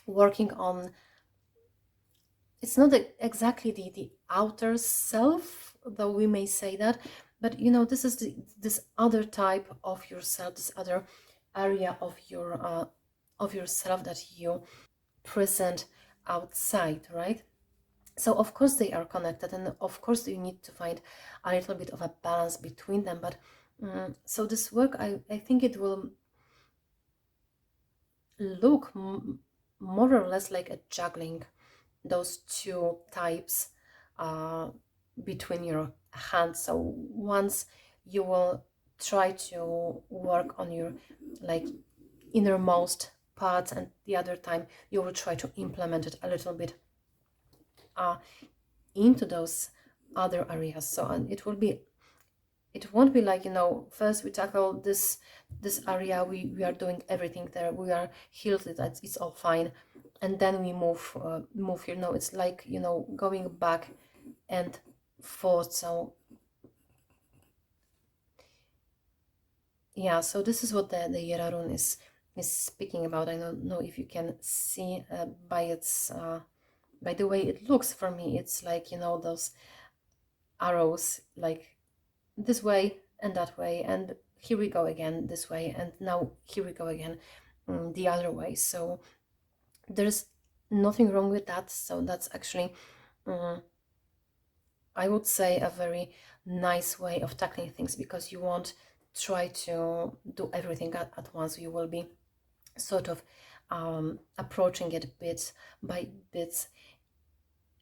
working on, it's not exactly the outer self, though we may say that, but you know, this is this other type of yourself, this other area of yourself that you present outside, right? So of course they are connected, and of course you need to find a little bit of a balance between them. But so this work, I think it will look more or less like a juggling those two types between your hands. So once you will try to work on your like innermost parts, and the other time you will try to implement it a little bit into those other areas. So, and it won't be like, you know, first we tackle this area, we are doing everything there, we are healed, it's all fine, and then we move here. No, it's like, you know, going back and thought. So yeah, so this is what the Yera rune is speaking about. I don't know if you can see by its by the way it looks. For me, it's like, you know, those arrows, like this way and that way, and here we go again this way, and now here we go again the other way. So there's nothing wrong with that. So that's actually I would say a very nice way of tackling things, because you won't try to do everything at once. You will be sort of approaching it bit by bits,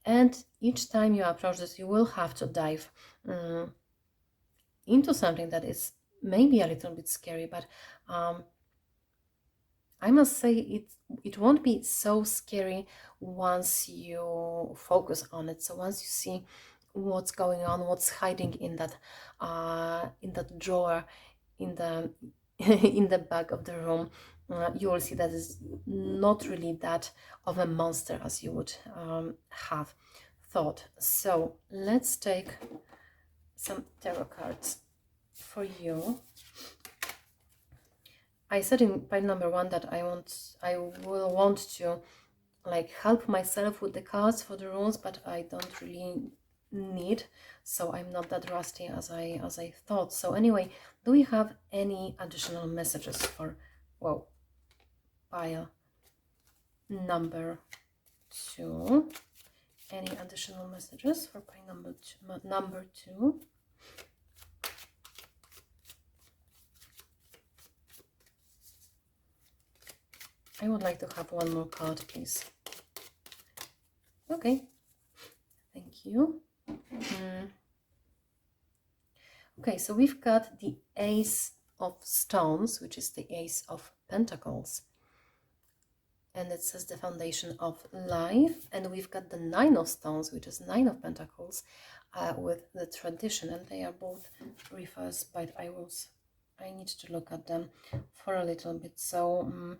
and each time you approach this, you will have to dive into something that is maybe a little bit scary, but I must say it won't be so scary once you focus on it. So once you see what's going on, what's hiding in that drawer, in the in the back of the room, you will see that it's not really that of a monster as you would have thought. So let's take some tarot cards for you. I said in pile number 1 that I will want to like help myself with the cards for the runes, but I don't really need, so I'm not that rusty as I thought. So anyway, do we have any additional messages for, well, pile number 2? Any additional messages for pile number 2? I would like to have one more card, please. Okay, thank you. Okay, so we've got the Ace of Stones, which is the Ace of Pentacles, and it says the foundation of life. And we've got the Nine of Stones, which is Nine of Pentacles, with the tradition, and they are both reversed, but I need to look at them for a little bit. So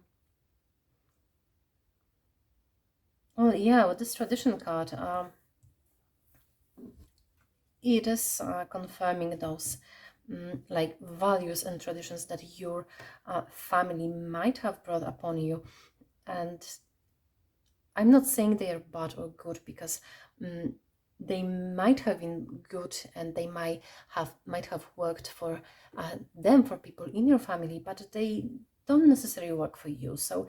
oh yeah, with this tradition card, it is confirming those like values and traditions that your family might have brought upon you. And I'm not saying they are bad or good, because they might have been good, and they might have worked for them, for people in your family, but they don't necessarily work for you. So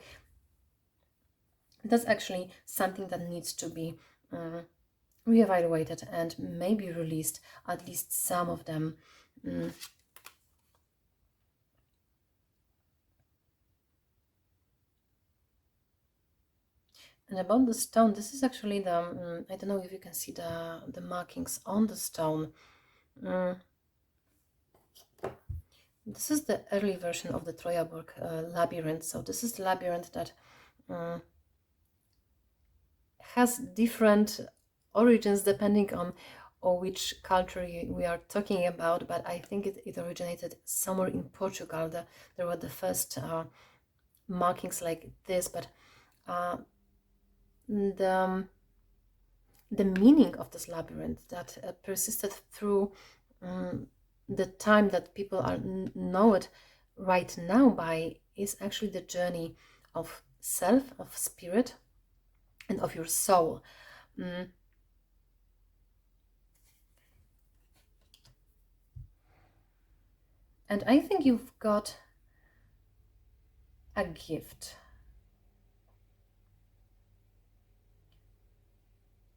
that's actually something that needs to be reevaluated and maybe released, at least some of them. And about the stone, this is actually the, I don't know if you can see the markings on the stone. This is the early version of the Troyaburg labyrinth. So this is the labyrinth that has different origins depending on which culture we are talking about, but I think it originated somewhere in Portugal. There were the first markings like this, but the meaning of this labyrinth that persisted through the time that people know it right now by is actually the journey of self, of spirit, and of your soul. And I think you've got a gift.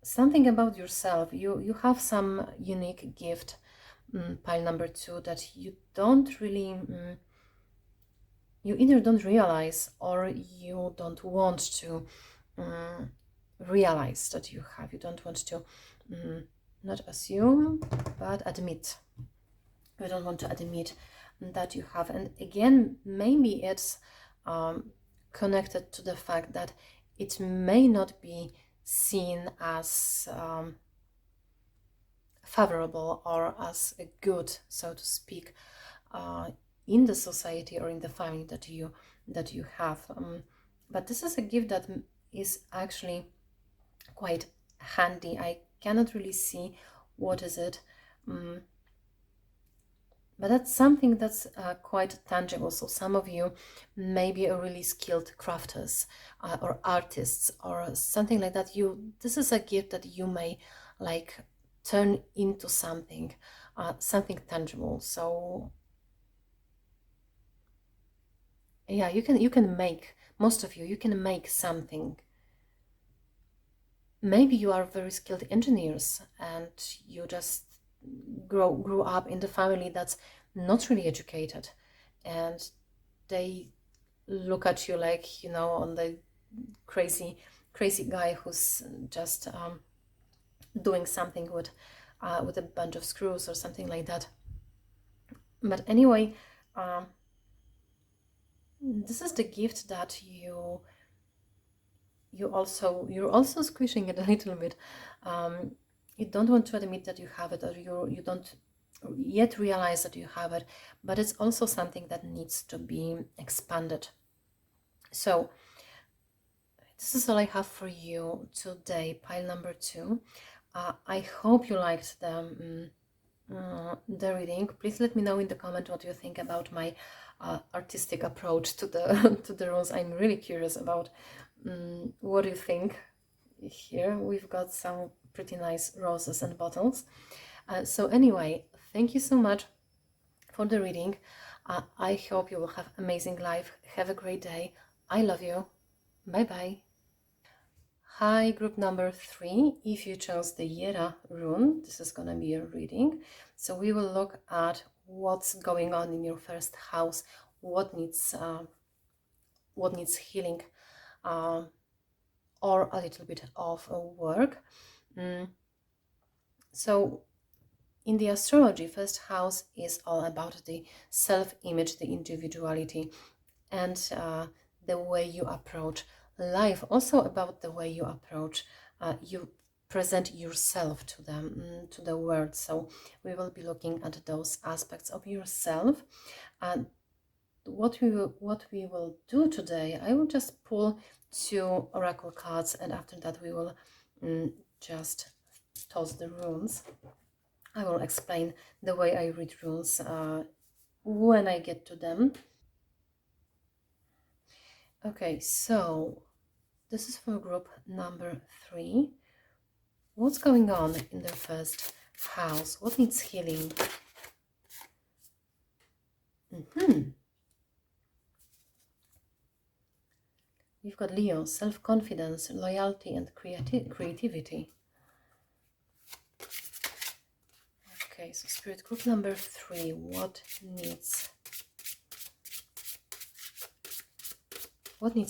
Something about yourself. You have some unique gift, pile number 2, that you don't really, you either don't realize or you don't want to realize that you have. You don't want to not assume, but admit. You don't want to admit that you have. And again, maybe it's connected to the fact that it may not be seen as favorable or as a good, so to speak, in the society or in the family that you have. But this is a gift that is actually quite handy. I cannot really see what is it. But that's something that's quite tangible. So some of you may be a really skilled crafters or artists or something like that. This is a gift that you may like turn into something, something tangible. So yeah, you can make, most of you can make something. Maybe you are very skilled engineers and you just grew up in the family that's not really educated, and they look at you like, you know, on the crazy guy who's just doing something with a bunch of screws or something like that. But anyway, this is the gift that you're also squishing it a little bit. You don't want to admit that you have it, or you don't yet realize that you have it, but it's also something that needs to be expanded. So this is all I have for you today, pile number 2. I hope you liked the reading. Please let me know in the comment what you think about my artistic approach to the to the runes. I'm really curious about what you think. Here we've got some pretty nice roses and bottles. So anyway, thank you so much for the reading. I hope you will have amazing life. Have a great day. I love you. Bye bye. Hi, group number 3. If you chose the Yera rune, this is gonna be a reading. So we will look at what's going on in your first house, what needs healing, or a little bit of work. So in the astrology, first house is all about the self-image, the individuality, and the way you approach life. Also about the way you approach, you present yourself to them, to the world. So we will be looking at those aspects of yourself. And what we will do today, I will just pull 2 oracle cards, and after that we will just toss the runes. I will explain the way I read runes when I get to them. Okay, so this is for group number 3. What's going on in their first house? What needs healing? You've got Leo, self-confidence, loyalty, and creativity. Okay, so Spirit group number 3, what needs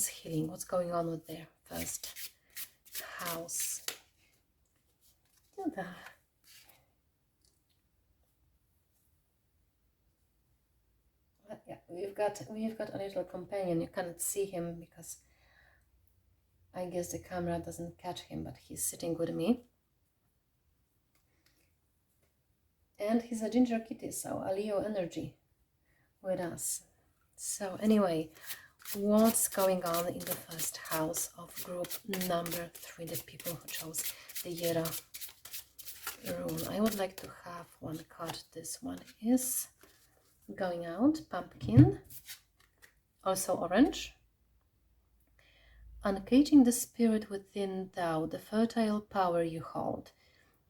healing? What's going on with their first house? Yeah, we've got a little companion. You cannot see him because I guess the camera doesn't catch him, but he's sitting with me. And he's a ginger kitty, so a Leo energy with us. So anyway, what's going on in the first house of group number 3, the people who chose the Yera rune? I would like to have one card. This one is going out, pumpkin, also orange. Uncaging the spirit within thou, the fertile power you hold.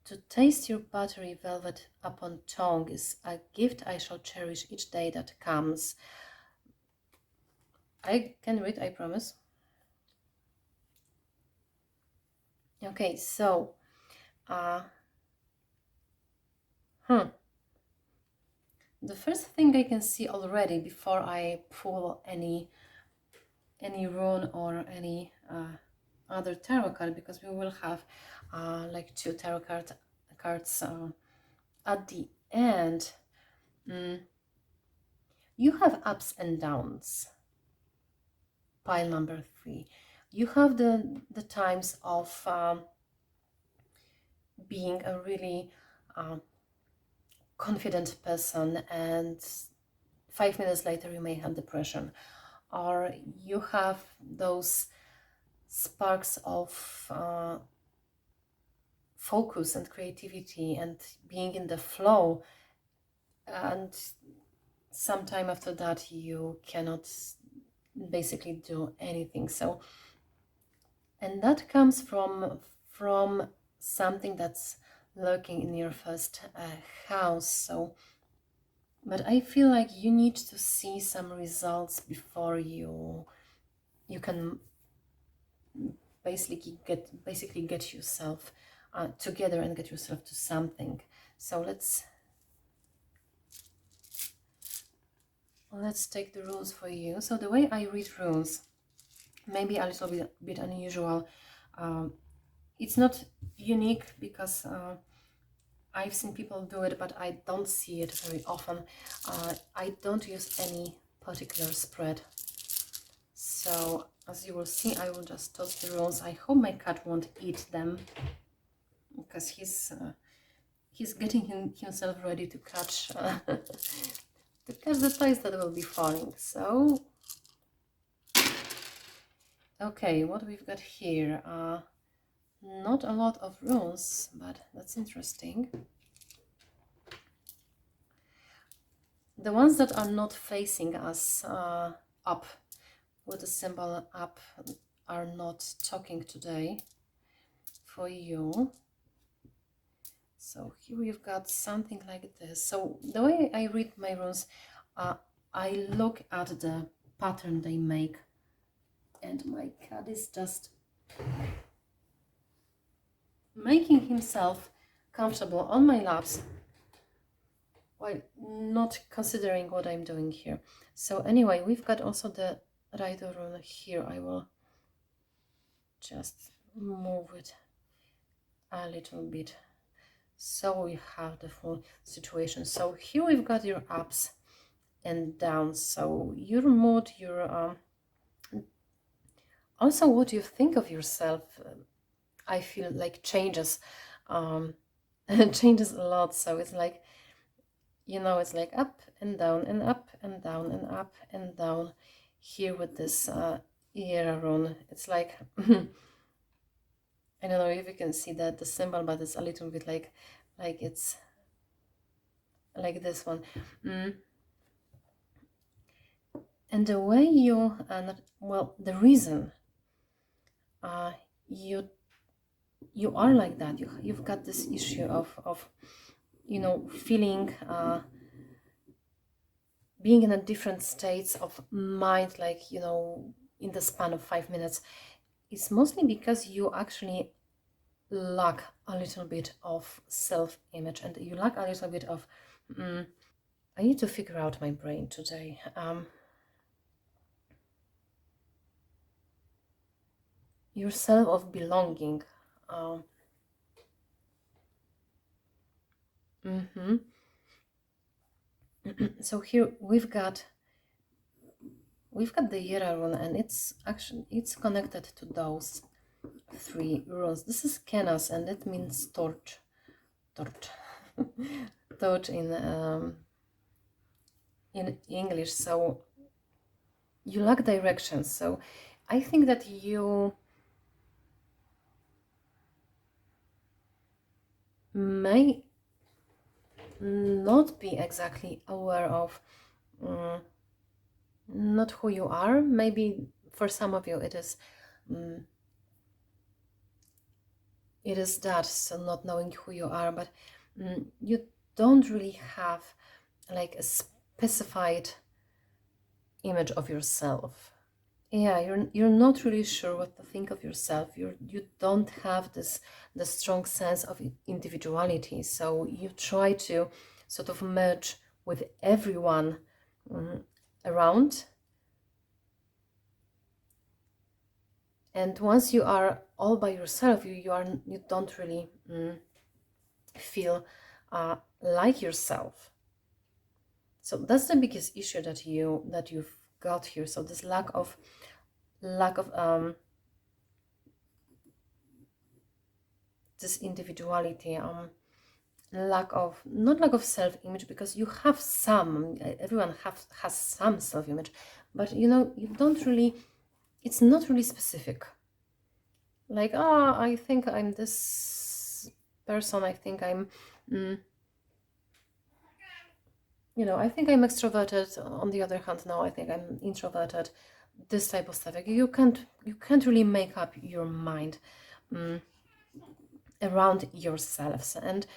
To taste your buttery velvet upon tongue is a gift I shall cherish each day that comes. I can read, I promise. Okay, so the first thing I can see already before I pull any rune or any other tarot card, because we will have like 2 tarot cards at the end. You have ups and downs. Pile number 3. You have the times of being a really confident person, and 5 minutes later you may have depression, or you have those sparks of focus and creativity and being in the flow, and sometime after that you cannot basically do anything. So, and that comes from something that's lurking in your first house. So, but I feel like you need to see some results before you can basically get yourself together and get yourself to something. So let's take the rules for you. So the way I read rules, maybe a little bit unusual. It's not unique because I've seen people do it, but I don't see it very often. I don't use any particular spread. So as you will see, I will just toss the rules. I hope my cat won't eat them, because he's getting himself ready to catch the toys that will be falling. So, okay, what we've got here? Not a lot of rules, but that's interesting. The ones that are not facing us up, with the symbol up, are not talking today for you. So here we've got something like this. So the way I read my runes, I look at the pattern they make, and my cat is just making himself comfortable on my laps while not considering what I'm doing here. So anyway, we've got also the Rider rune here. I will just move it a little bit so we have the full situation. So here we've got your ups and downs. So your mood, your also what you think of yourself, I feel like changes, changes a lot. So it's like, you know, it's like up and down and up and down and up and down. Here with this era rune, it's like I don't know if you can see that the symbol, but it's a little bit like it's like this one. And the way you well, the reason you are like that, you've got this issue of you know, feeling being in a different states of mind, like, you know, in the span of 5 minutes, is mostly because you actually lack a little bit of self-image, and you lack a little bit of I need to figure out my brain today. Your sense of belonging. So here we've got the Yera rune, and it's connected to those 3 runes. This is Kenas, and it means torch, torch in English. So you lack direction. So I think that you may not be exactly aware of not who you are. Maybe for some of you it is that, so not knowing who you are, but you don't really have like a specified image of yourself. Yeah, you're not really sure what to think of yourself. You don't have the strong sense of individuality. So you try to sort of merge with everyone around. And once you are all by yourself, you don't really feel like yourself. So that's the biggest issue that you've got here. So this lack of this individuality, not lack of self-image, because you have some, everyone has some self-image, but you know, you don't really, it's not really specific. Like, I think I'm this person. I think I'm, I think I'm extroverted. On the other hand, no, I think I'm introverted. This type of stuff, like you can't really make up your mind around yourselves, and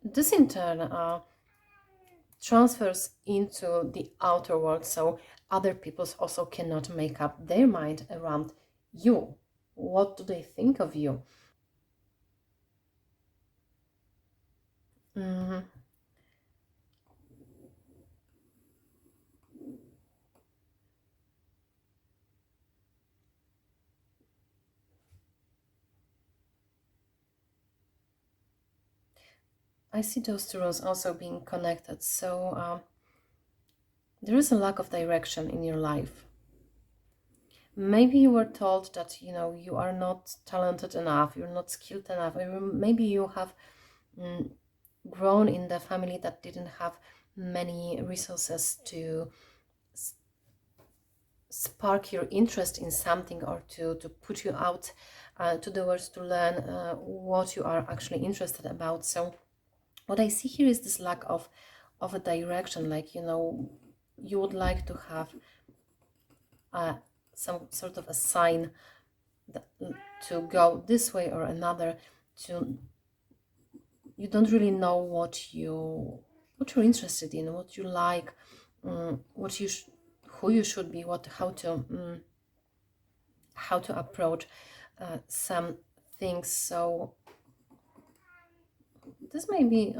this in turn transfers into the outer world. So other people also cannot make up their mind around you. What do they think of you? Mhm. I see those two roles also being connected. So there is a lack of direction in your life. Maybe you were told that you are not talented enough, you're not skilled enough, or maybe you have grown in the family that didn't have many resources to spark your interest in something, or to put you out to the world to learn what you are actually interested about. So what I see here is this lack of a direction, like you would like to have some sort of a sign that, to go this way or another. To You don't really know what you're interested in, what you like, what who you should be, what how to approach some things. So this may be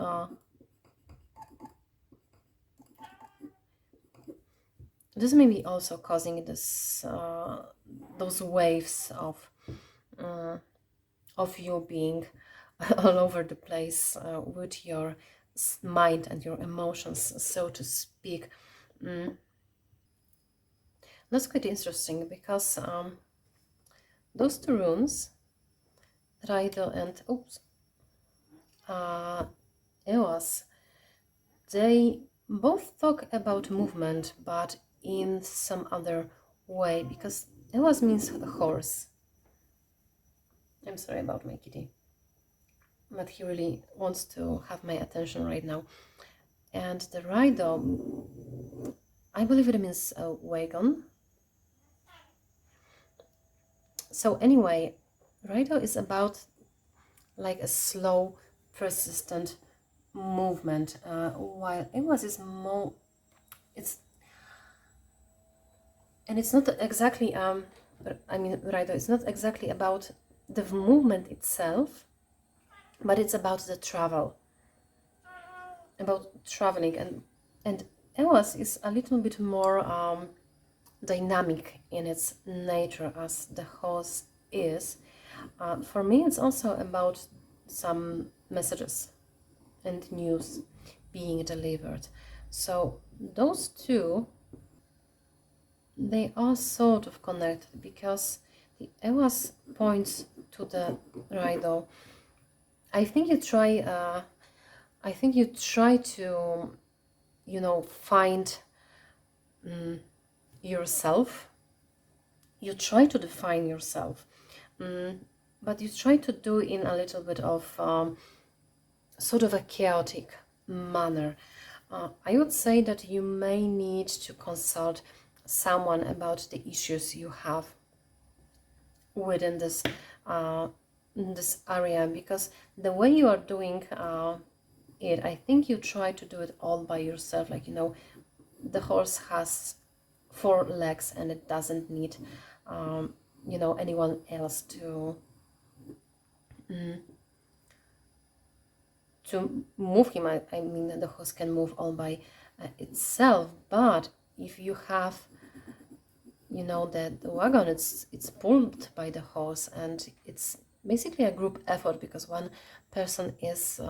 also causing this those waves of you being all over the place with your mind and your emotions, so to speak. That's quite interesting, because those two runes, Raido and Eos, they both talk about movement, but in some other way, because Eos means horse. I'm sorry about my kitty, but he really wants to have my attention right now. And the Raido, I believe it means wagon. So anyway, Raido is about like a slow, persistent movement, while Ewas is more. It's not exactly. Raido, it's not exactly about the movement itself, but it's about the travel, about traveling, and Ewas is a little bit more dynamic in its nature, as the horse is. For me, it's also about some messages and news being delivered. So those two, they are sort of connected, because the Ewas points to the Raido. I think you try. I think you try to, find yourself. You try to define yourself, but you try to do in a little bit of sort of a chaotic manner. I would say that you may need to consult someone about the issues you have within this area, because the way you are doing it, I think you try to do it all by yourself. Like, the horse has 4 legs, and it doesn't need anyone else to move him. I mean, the horse can move all by itself, but if you have that the wagon, it's pulled by the horse, and it's basically a group effort, because one person is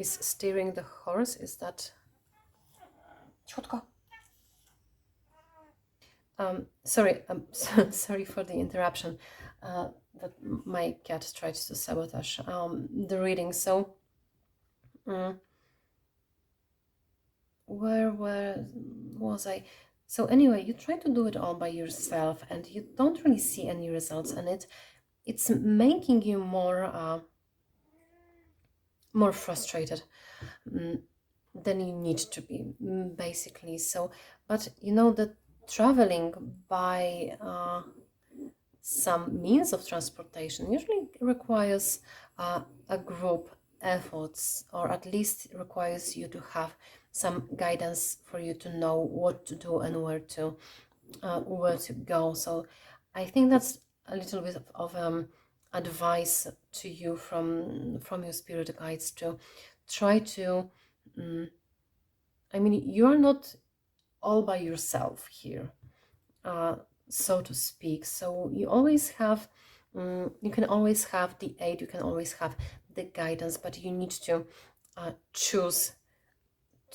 steering the horse. Is that Cichutko? Sorry, sorry for the interruption. That my cat tries to sabotage the reading. So, where was I? So anyway, you try to do it all by yourself and you don't really see any results, and it's making you more frustrated than you need to be, basically. So, but you know that traveling by some means of transportation usually requires a group efforts, or at least requires you to have some guidance for you to know what to do and where to go. So I think that's a little bit of advice to you from your spirit guides, to try to I mean, you're not all by yourself here, uh, so to speak. So you always have, you can always have the aid, you can always have the guidance, but you need to choose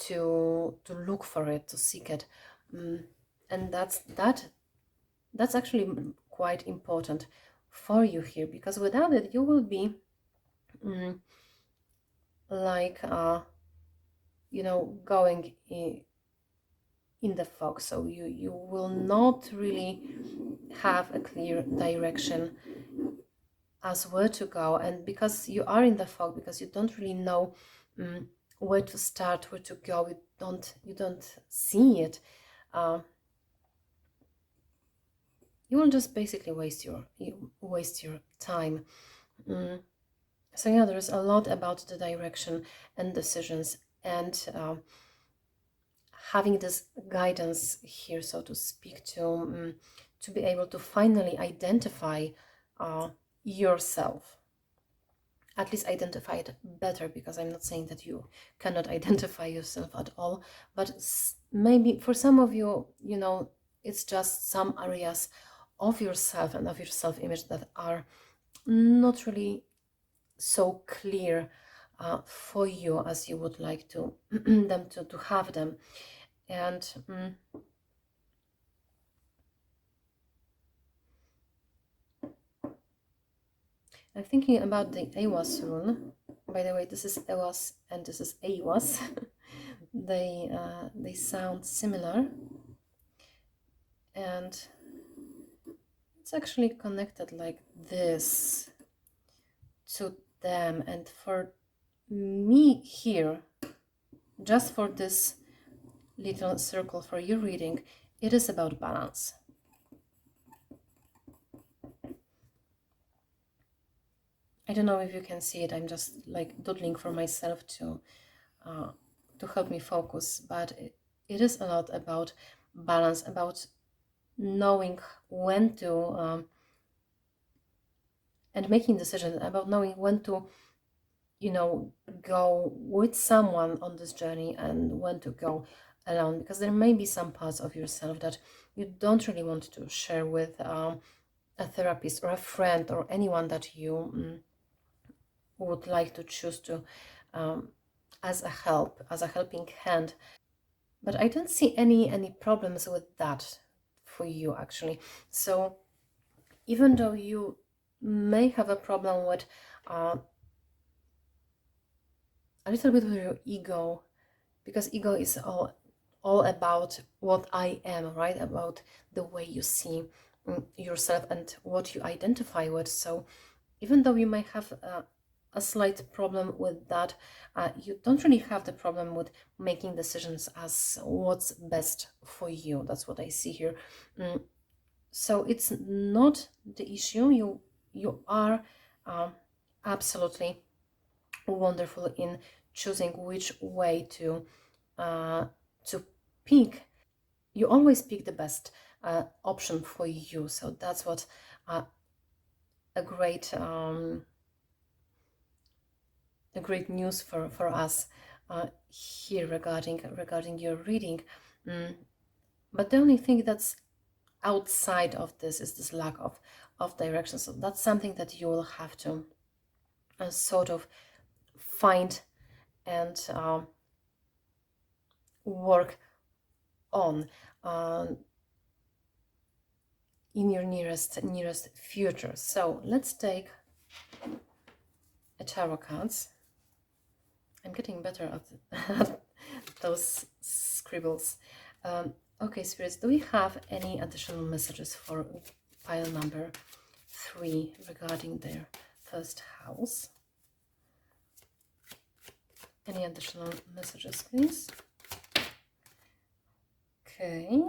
to look for it, to seek it, and that's actually quite important for you here, because without it, you will be like going in the fog. So you will not really have a clear direction as where to go, and because you are in the fog, because you don't really know where to start, where to go, you don't see it, uh, you will just basically waste your time. So yeah, there's a lot about the direction and decisions, and having this guidance here, so to speak, to be able to finally identify yourself, at least identify it better, because I'm not saying that you cannot identify yourself at all, but maybe for some of you, it's just some areas of yourself and of your self-image that are not really so clear for you as you would like to them to have them. And I'm thinking about the AWAS rune. By the way, this is AWAS and this is AWAS. They sound similar, and it's actually connected like this to them. And for me here, just for this little circle for your reading, it is about balance. I don't know if you can see it. I'm just like doodling for myself to help me focus, but it is a lot about balance, about knowing when to and making decisions, about knowing when to go with someone on this journey and when to go alone, because there may be some parts of yourself that you don't really want to share with a therapist or a friend or anyone that you would like to choose to as a helping hand. But I don't see any problems with that for you, actually. So even though you may have a problem with a little bit with your ego, because ego is all about what I am, right? About the way you see yourself and what you identify with. So even though you might have a slight problem with that, you don't really have the problem with making decisions as what's best for you. That's what I see here. So it's not the issue. You are absolutely wonderful in choosing which way to pick. You always pick the best option for you. So that's what a great news for us here regarding your reading. But the only thing that's outside of this is this lack of direction. So that's something that you will have to sort of find and work on in your nearest future. So let's take a tarot cards. I'm getting better at those scribbles. Okay, spirits, do we have any additional messages for pile number 3 regarding their first house? Any additional messages, please? Okay,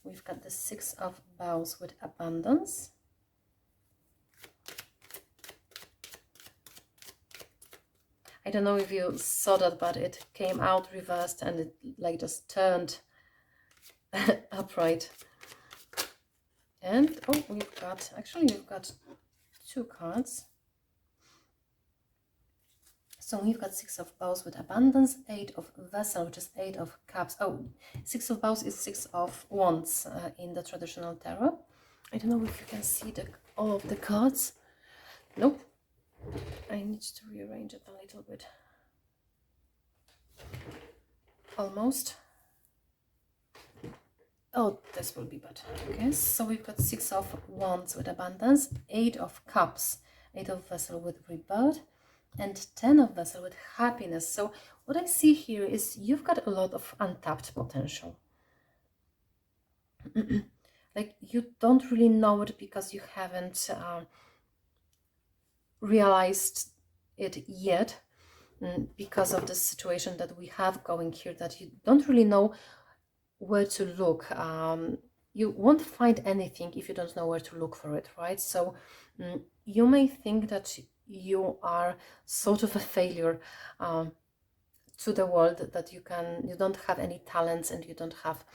we've got the 6 of Bowls with abundance. I don't know if you saw that, but it came out reversed and it like just turned upright. And oh, we've got 2 cards. So we've got 6 of Bowls with abundance, 8 of Vessel, which is 8 of Cups. Oh, 6 of Bowls is 6 of Wands in the traditional tarot. I don't know if you can see all of the cards. Nope. I need to rearrange it a little bit. Almost. Oh, this will be better. Okay, so we've got 6 of Wands with abundance, 8 of Cups, 8 of Vessel with rebirth, and 10 of Vessel with happiness. So what I see here is you've got a lot of untapped potential. Like you don't really know it because you haven't realized it yet, because of the situation that we have going here, that you don't really know where to look. You won't find anything if you don't know where to look for it, right? So you may think that you are sort of a failure to the world, that you don't have any talents and you don't have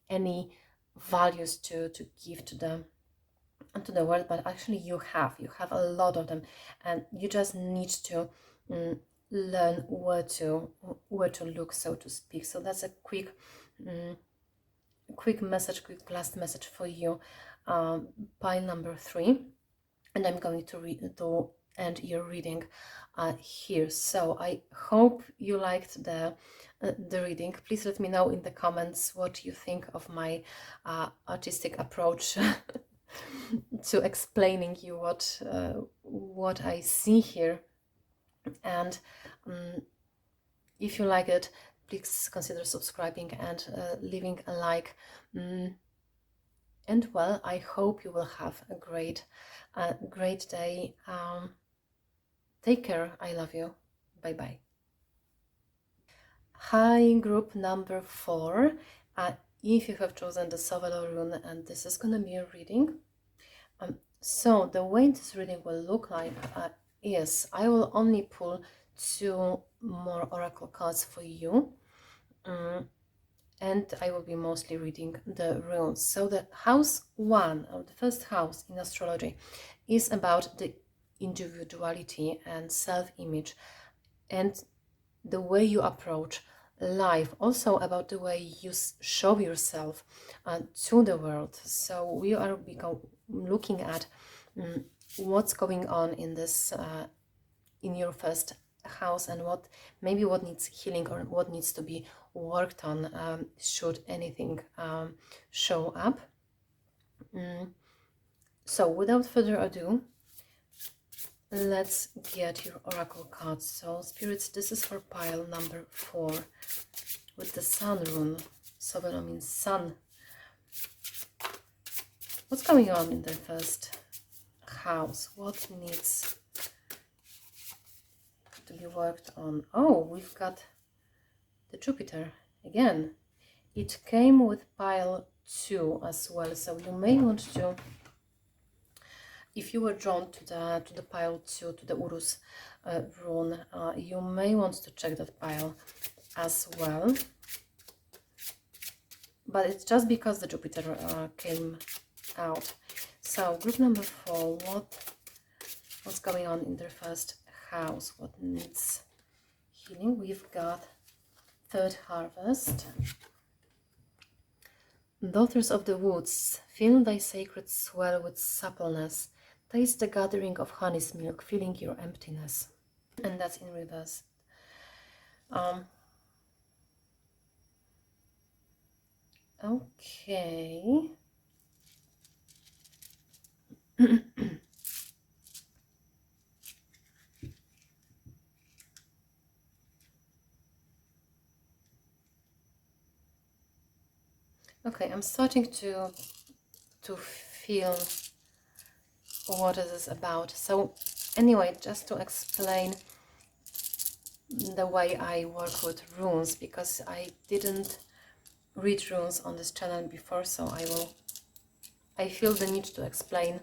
any values to give to the world, but actually you have a lot of them, and you just need to learn where to look, so to speak. So that's a quick last message for you, pile number 3, and I'm going to end your reading here. So I hope you liked the reading. Please let me know in the comments what you think of my artistic approach to explaining you what I see here. And if you like it, please consider subscribing and leaving a like. And well, I hope you will have a great day. Take care. I love you. Bye bye. Hi, group number 4. If you have chosen the Savalo rune, and this is gonna be a reading. So the way this reading will look like is I will only pull 2 more oracle cards for you, and I will be mostly reading the runes. So the house 1, or the first house in astrology, is about the individuality and self-image and the way you approach life, also about the way you show yourself to the world. So we are looking at what's going on in this in your first house, and what needs healing or what needs to be worked on, should anything show up. So without further ado, let's get your oracle cards. So spirits, this is for pile number 4 with the sun rune. Sobero means sun. What's going on in the first house? What needs to be worked on? Oh, we've got the Jupiter again. It came with pile 2 as well, so you may want to, if you were drawn to the pile 2, to the Urus rune, you may want to check that pile as well. But it's just because the Jupiter came out. So group number 4, what's going on in their first house? What needs healing? We've got third harvest. Daughters of the woods, fill thy sacred swell with suppleness. Taste the gathering of honey's milk, filling your emptiness. And that's in reverse. Okay. Okay, I'm starting to feel what it is about. So anyway, just to explain the way I work with runes, because I didn't read runes on this channel before, so I feel the need to explain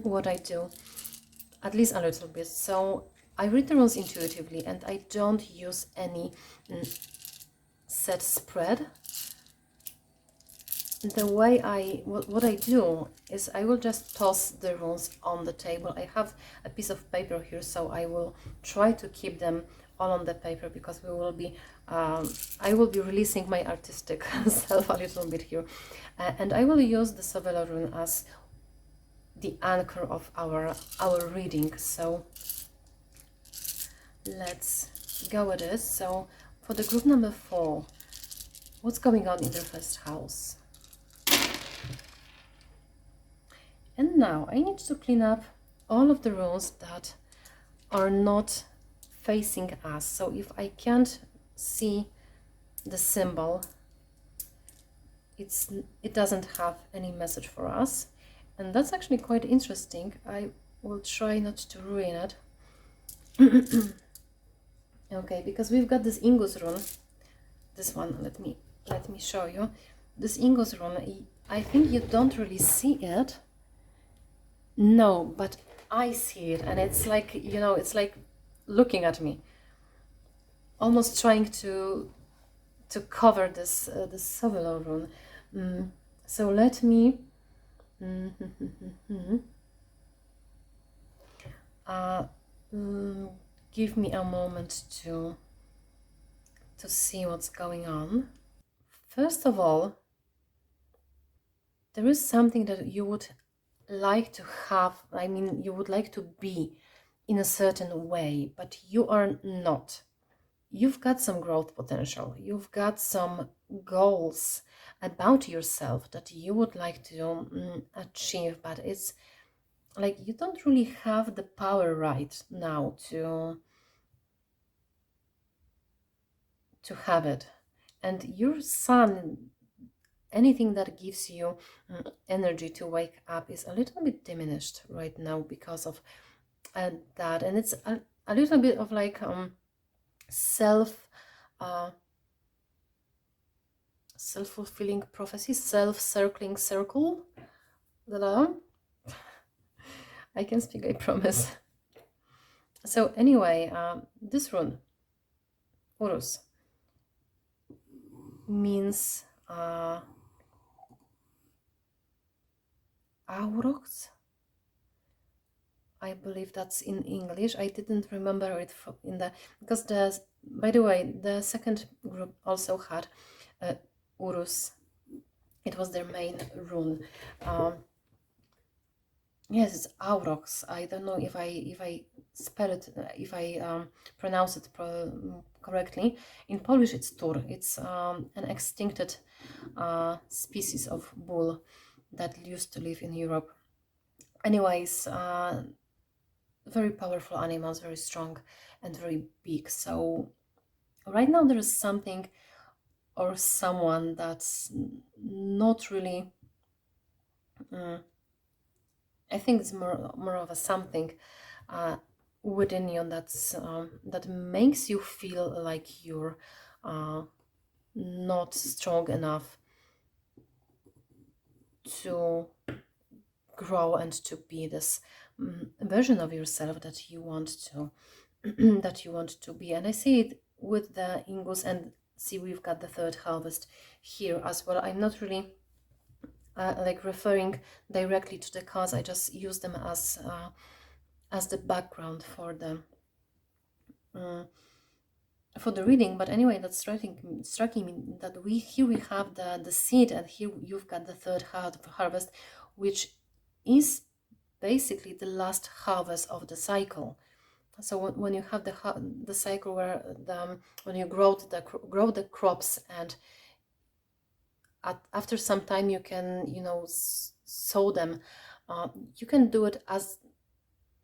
what I do, at least a little bit. So I read the runes intuitively, and I don't use any set spread. The way what I do is I will just toss the runes on the table. I have a piece of paper here, so I will try to keep them all on the paper, because I will be releasing my artistic self a little bit here, and I will use the Savela rune as the anchor of our reading. So let's go with this. So for the group number 4, what's going on in their first house? And now I need to clean up all of the runes that are not facing us. So if I can't see the symbol, it doesn't have any message for us. And that's actually quite interesting. I will try not to ruin it. Okay, because we've got this Ingus rune. This one, let me show you. This Ingus rune, I think you don't really see it. No, but I see it, and it's like, you know, it's like looking at me, almost trying to cover this this Savela rune. So let me give me a moment to see what's going on. First of all, there is something that you would like to have, I mean, you would like to be in a certain way, but you are not. You've got some growth potential. You've got some goals about yourself that you would like to achieve, but it's like you don't really have the power right now to have it. And your sun, anything that gives you energy to wake up, is a little bit diminished right now because of that. And it's a little bit of like self self-fulfilling prophecy, self-circling circle. I can speak, I promise. So anyway, this rune, Urus, means aurochs. I believe that's in English. I didn't remember it in the, because by the way, the second group also had Urus. It was their main rune. Yes, it's aurochs. I don't know if I spell it, if I pronounce it correctly. In Polish, it's tur. It's an extincted species of bull that used to live in Europe. Anyways, very powerful animals, very strong and very big. So right now there is something or someone that's not really I think it's more of a something within you that's that makes you feel like you're not strong enough to grow and to be this version of yourself that you want to that you want to be. And I see it with the Ingus, and see we've got the third harvest here as well. I'm not really like referring directly to the cards. I just use them as the background for the reading. But anyway, that's striking me that here we have the seed, and here you've got the third harvest, which is basically the last harvest of the cycle. So when you have the cycle where when you grow the crops, and after some time you can, you know, sow them. You can do it, as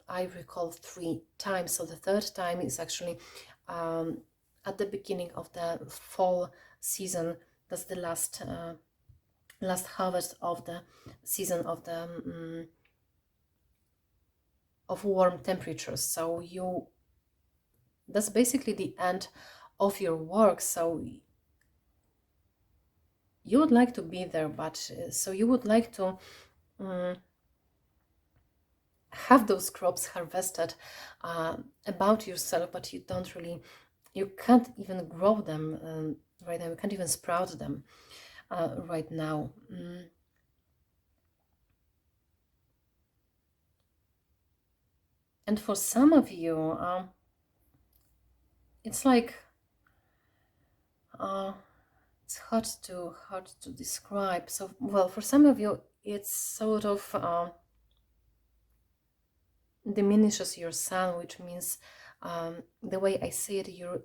I recall, 3 times. So the third time is actually at the beginning of the fall season, That's the last harvest of the season of the of warm temperatures. So that's basically the end of your work. So you would like to be there, but so you would like to have those crops harvested about yourself, but you don't really, you can't even grow them right now. You can't even sprout them right now. And for some of you, it's like it's hard to describe. So, well, for some of you, it's sort of diminishes your sun, which means the way I say it, your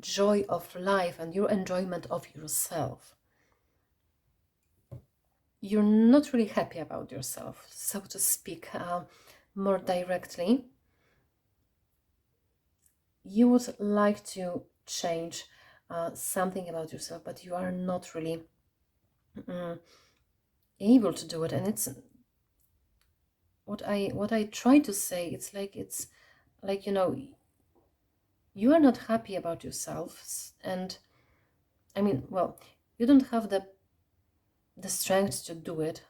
joy of life and your enjoyment of yourself. You're not really happy about yourself, so to speak, more directly. You would like to change something about yourself, but you are not really able to do it. And it's what I try to say. It's like you are not happy about yourself, and I mean, well, you don't have the strength to do it,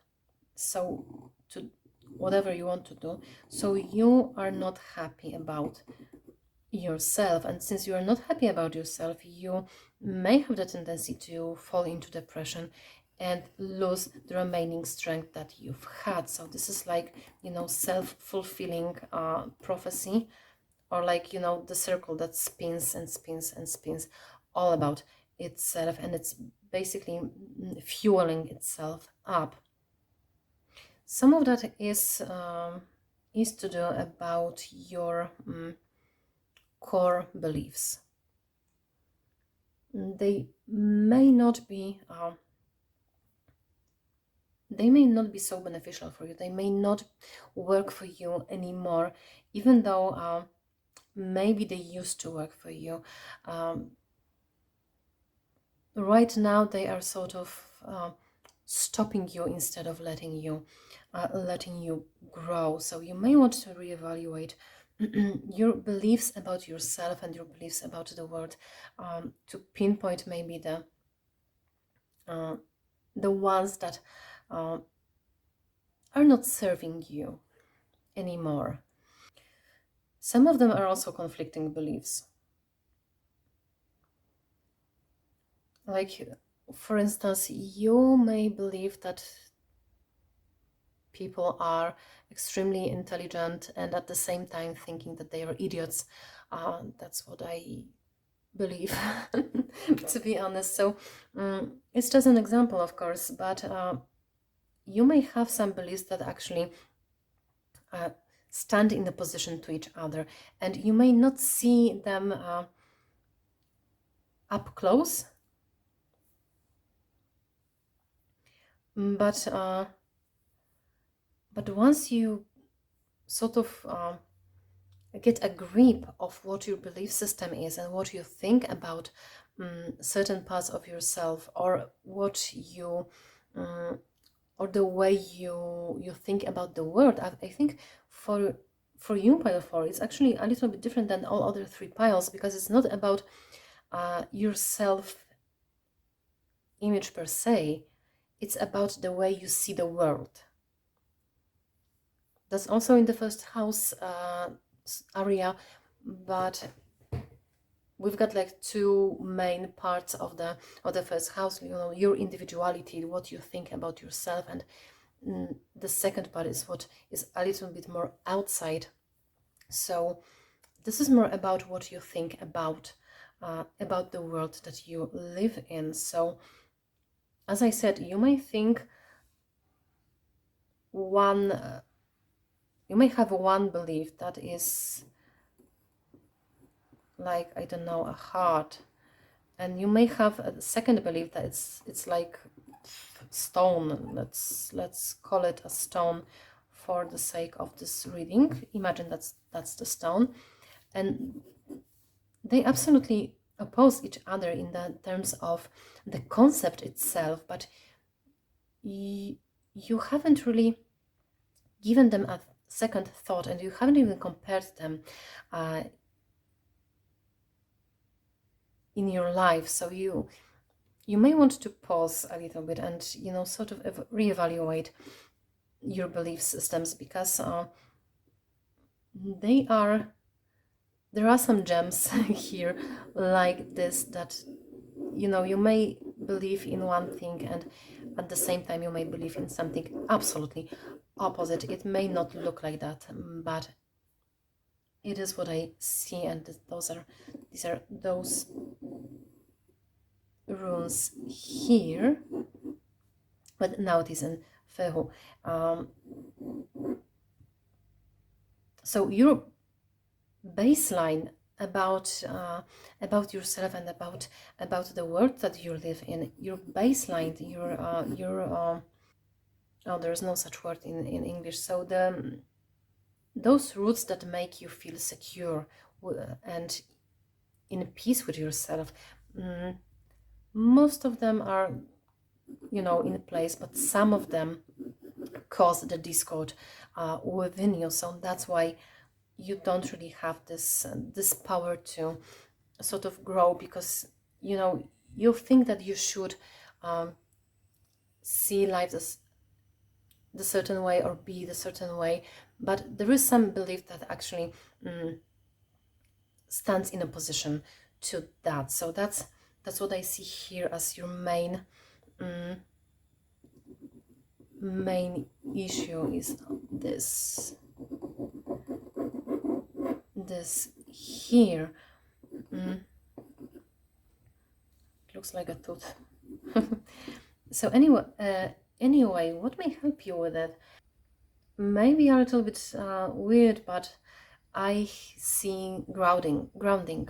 so to whatever you want to do, so you are not happy about yourself. And since you are not happy about yourself, you may have the tendency to fall into depression and lose the remaining strength that you've had. So this is like, self-fulfilling prophecy, or like, the circle that spins and spins and spins all about itself, and it's basically fueling itself up. Some of that is to do about your core beliefs. They may not be so beneficial for you. They may not work for you anymore, even though maybe they used to work for you. Right now they are sort of stopping you instead of letting you grow. So you may want to reevaluate your beliefs about yourself and your beliefs about the world, to pinpoint maybe the ones that are not serving you anymore. Some of them are also conflicting beliefs. Like, for instance, you may believe that people are extremely intelligent and at the same time thinking that they are idiots. That's what I believe, to be honest. So it's just an example, of course, but you may have some beliefs that actually stand in opposition to each other, and you may not see them up close, but once you sort of get a grip of what your belief system is and what you think about certain parts of yourself, or what you or the way you think about the world. I think for you, pile 4, it's actually a little bit different than all other 3 piles, because it's not about your self image per se. It's about the way you see the world. That's also in the first house area, but we've got like 2 main parts of the first house. Your individuality, what you think about yourself, and the second part is what is a little bit more outside. So this is more about what you think about the world that you live in. So as I said, you may think you may have one belief that is like, I don't know, a heart, and you may have a second belief that it's like stone. Let's call it a stone for the sake of this reading. Imagine that's the stone, and they absolutely oppose each other in the terms of the concept itself, but you haven't really given them a second thought, and you haven't even compared them in your life. So you may want to pause a little bit and, sort of reevaluate your belief systems, because there are some gems here like this, that you may believe in one thing, and at the same time you may believe in something absolutely opposite. It may not look like that, but it is what I see, and these are those runes here. But now it is in Fehu. So your baseline about yourself and about the world that you live in, your baseline, your oh, there's no such word in English. So those roots that make you feel secure and in peace with yourself, most of them are, in place, but some of them cause the discord within you. So that's why you don't really have this power to sort of grow, because you think that you should see life as the certain way or be the certain way, but there is some belief that actually stands in opposition to that. So that's what I see here as your main issue, is this here. It looks like a tooth. So anyway, what may help you with it? Maybe a little bit weird, but I see grounding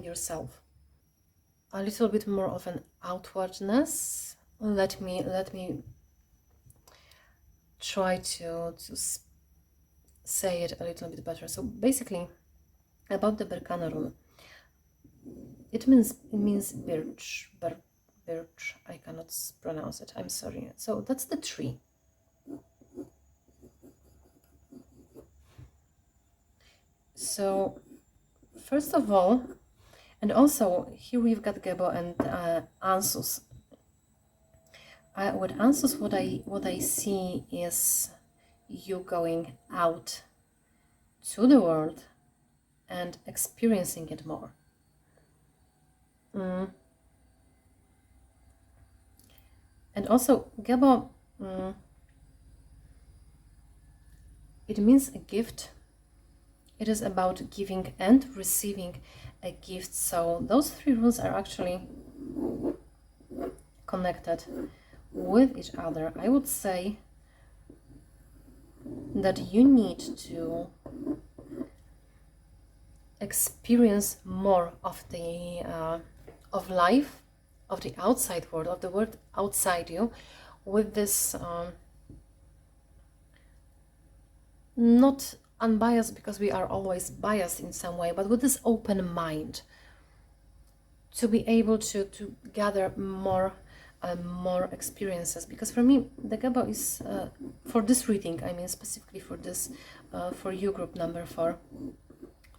yourself. A little bit more of an outwardness. Let me try to say it a little bit better. So basically, about the Berkana rune, it means birch. Birch. I cannot pronounce it. I'm sorry. So that's the tree. So first of all, and also here we've got Gebo and Ansus. With Ansus, what I see is you going out to the world and experiencing it more. And also Gebo, it means a gift. It is about giving and receiving a gift. So those three runes are actually connected with each other. I would say that you need to experience more of the of life, of the outside world, of the world outside you, with this not unbiased, because we are always biased in some way, but with this open mind, to be able to gather more experiences. Because for me, the Gebo is for this reading, I mean specifically for this for you, group number 4,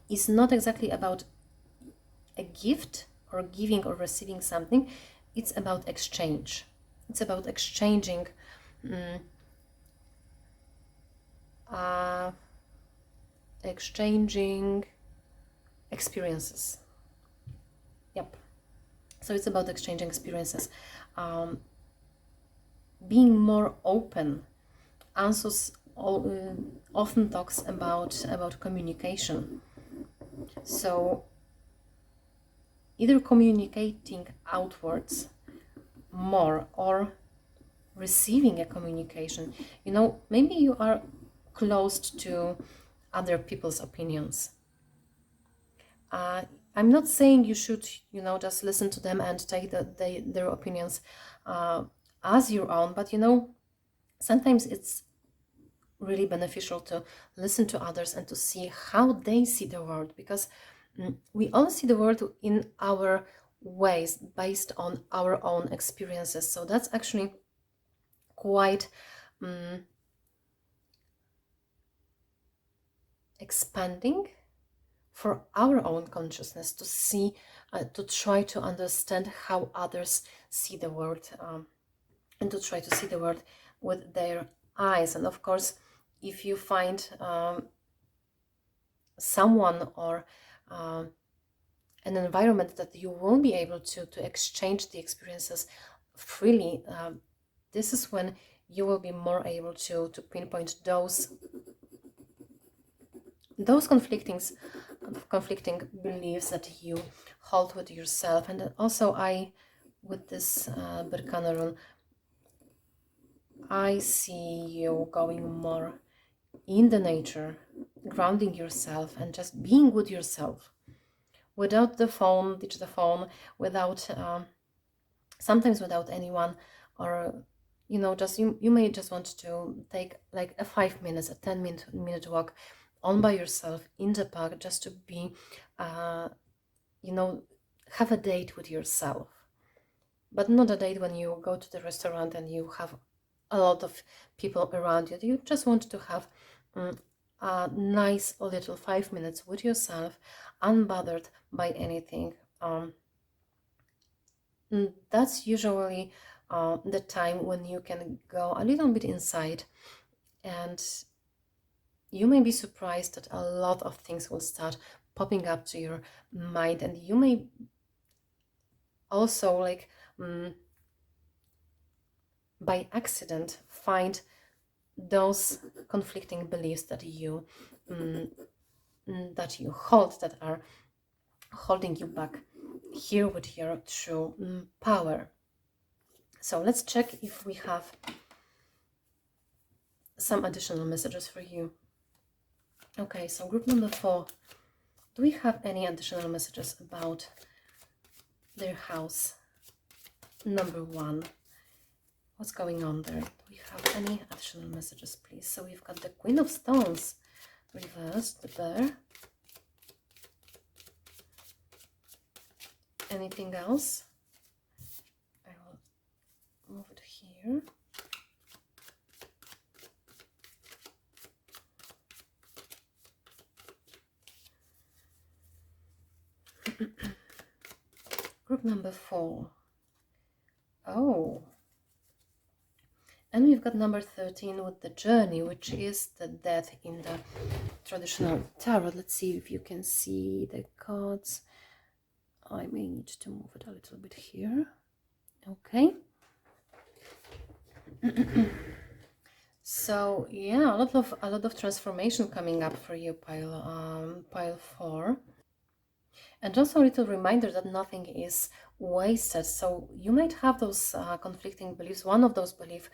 is not exactly about a gift or giving or receiving something. It's about exchange. It's about exchanging experiences. Yep. So it's about exchanging experiences, being more open. Ansus often talks about communication. So either communicating outwards more or receiving a communication. Maybe you are closed to other people's opinions. I'm not saying you should, just listen to them and take their opinions as your own, but sometimes it's really beneficial to listen to others and to see how they see the world, because We all see the world in our ways based on our own experiences. So that's actually quite expanding for our own consciousness to see, to try to understand how others see the world, and to try to see the world with their eyes. And of course, if you find someone or an environment that you won't be able to exchange the experiences freely, this is when you will be more able to pinpoint those conflicting beliefs that you hold with yourself. And also, with this Berkana rune, I see you going more in the nature, grounding yourself and just being with yourself, without the phone, ditch the phone, without sometimes without anyone, or just you may just want to take like a 5 minutes, a 10-minute walk on by yourself in the park, just to be have a date with yourself, but not a date when you go to the restaurant and you have a lot of people around you. You just want to have a nice little 5 minutes with yourself, unbothered by anything. That's usually the time when you can go a little bit inside, and you may be surprised that a lot of things will start popping up to your mind, and you may also, like, by accident, find those conflicting beliefs that you hold, that are holding you back here with your true power. So let's check if we have some additional messages for you. Okay, so group number 4, do we have any additional messages about their house number 1? What's going on there? Do we have any additional messages, please? So we've got the Queen of Stones reversed, the Bear. Anything else? I will move it here. Group number 4. Oh. And we've got number 13 with the Journey, which is the Death in the traditional tarot. Let's see if you can see the cards. I may need to move it a little bit here. Okay. So yeah, a lot of transformation coming up for you, pile 4. And also a little reminder that nothing is wasted. So you might have those conflicting beliefs. One of those beliefs,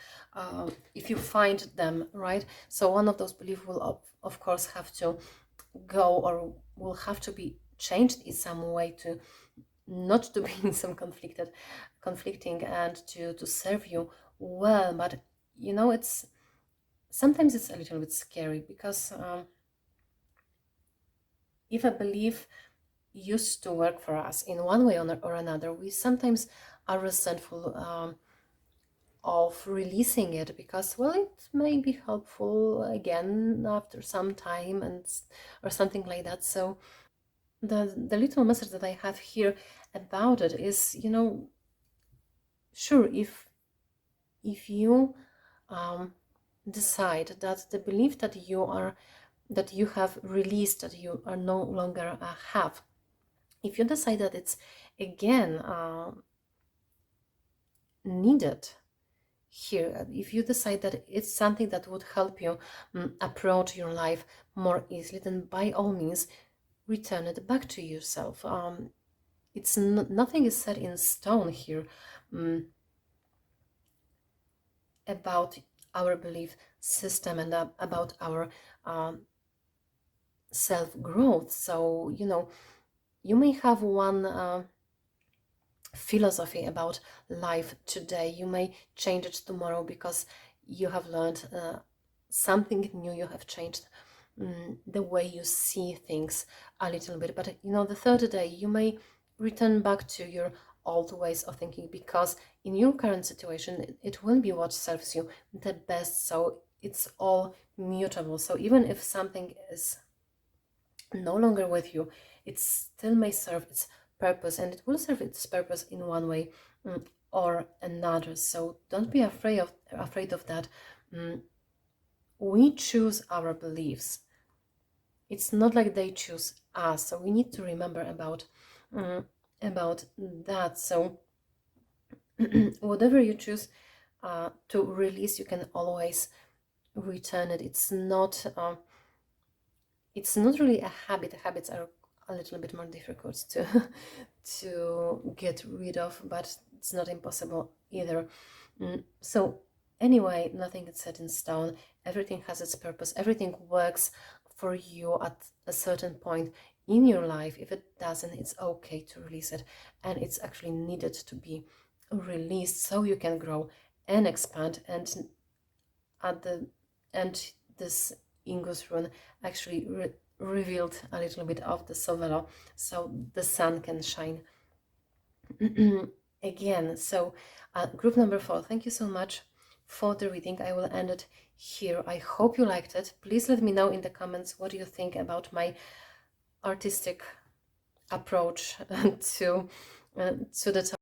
if you find them, right? So one of those beliefs will, of course, have to go, or will have to be changed in some way, to not to be in some conflicting, and to serve you well. But it's sometimes it's a little bit scary, because if a belief used to work for us in one way or another, we sometimes are resentful of releasing it, because, well, it may be helpful again after some time, or something like that. So the little message that I have here about it is, sure, if you decide that the belief that you have released, that you are no longer have, if you decide that it's again needed here, if you decide that it's something that would help you approach your life more easily, then by all means return it back to yourself. It's nothing is set in stone here about our belief system and about our self-growth. So you may have one philosophy about life today. You may change it tomorrow because you have learned something new, you have changed the way you see things a little bit. But the third day you may return back to your old ways of thinking, because in your current situation it will be what serves you the best. So it's all mutable. So even if something is no longer with you, it still may serve its purpose, and it will serve its purpose in one way or another. So don't be afraid of that. We choose our beliefs. It's not like they choose us. So we need to remember about that. So whatever you choose to release, you can always return it. It's not really a habit. Habits are a little bit more difficult to get rid of, but it's not impossible either. So anyway, nothing is set in stone. Everything has its purpose. Everything works for you at a certain point in your life. If it doesn't, it's okay to release it, and it's actually needed to be released so you can grow and expand. And at the end, this Ingus rune actually revealed a little bit of the Sovelo, so the sun can shine again. So group number 4, thank you so much for the reading. I will end it here. I hope you liked it. Please let me know in the comments what do you think about my artistic approach to the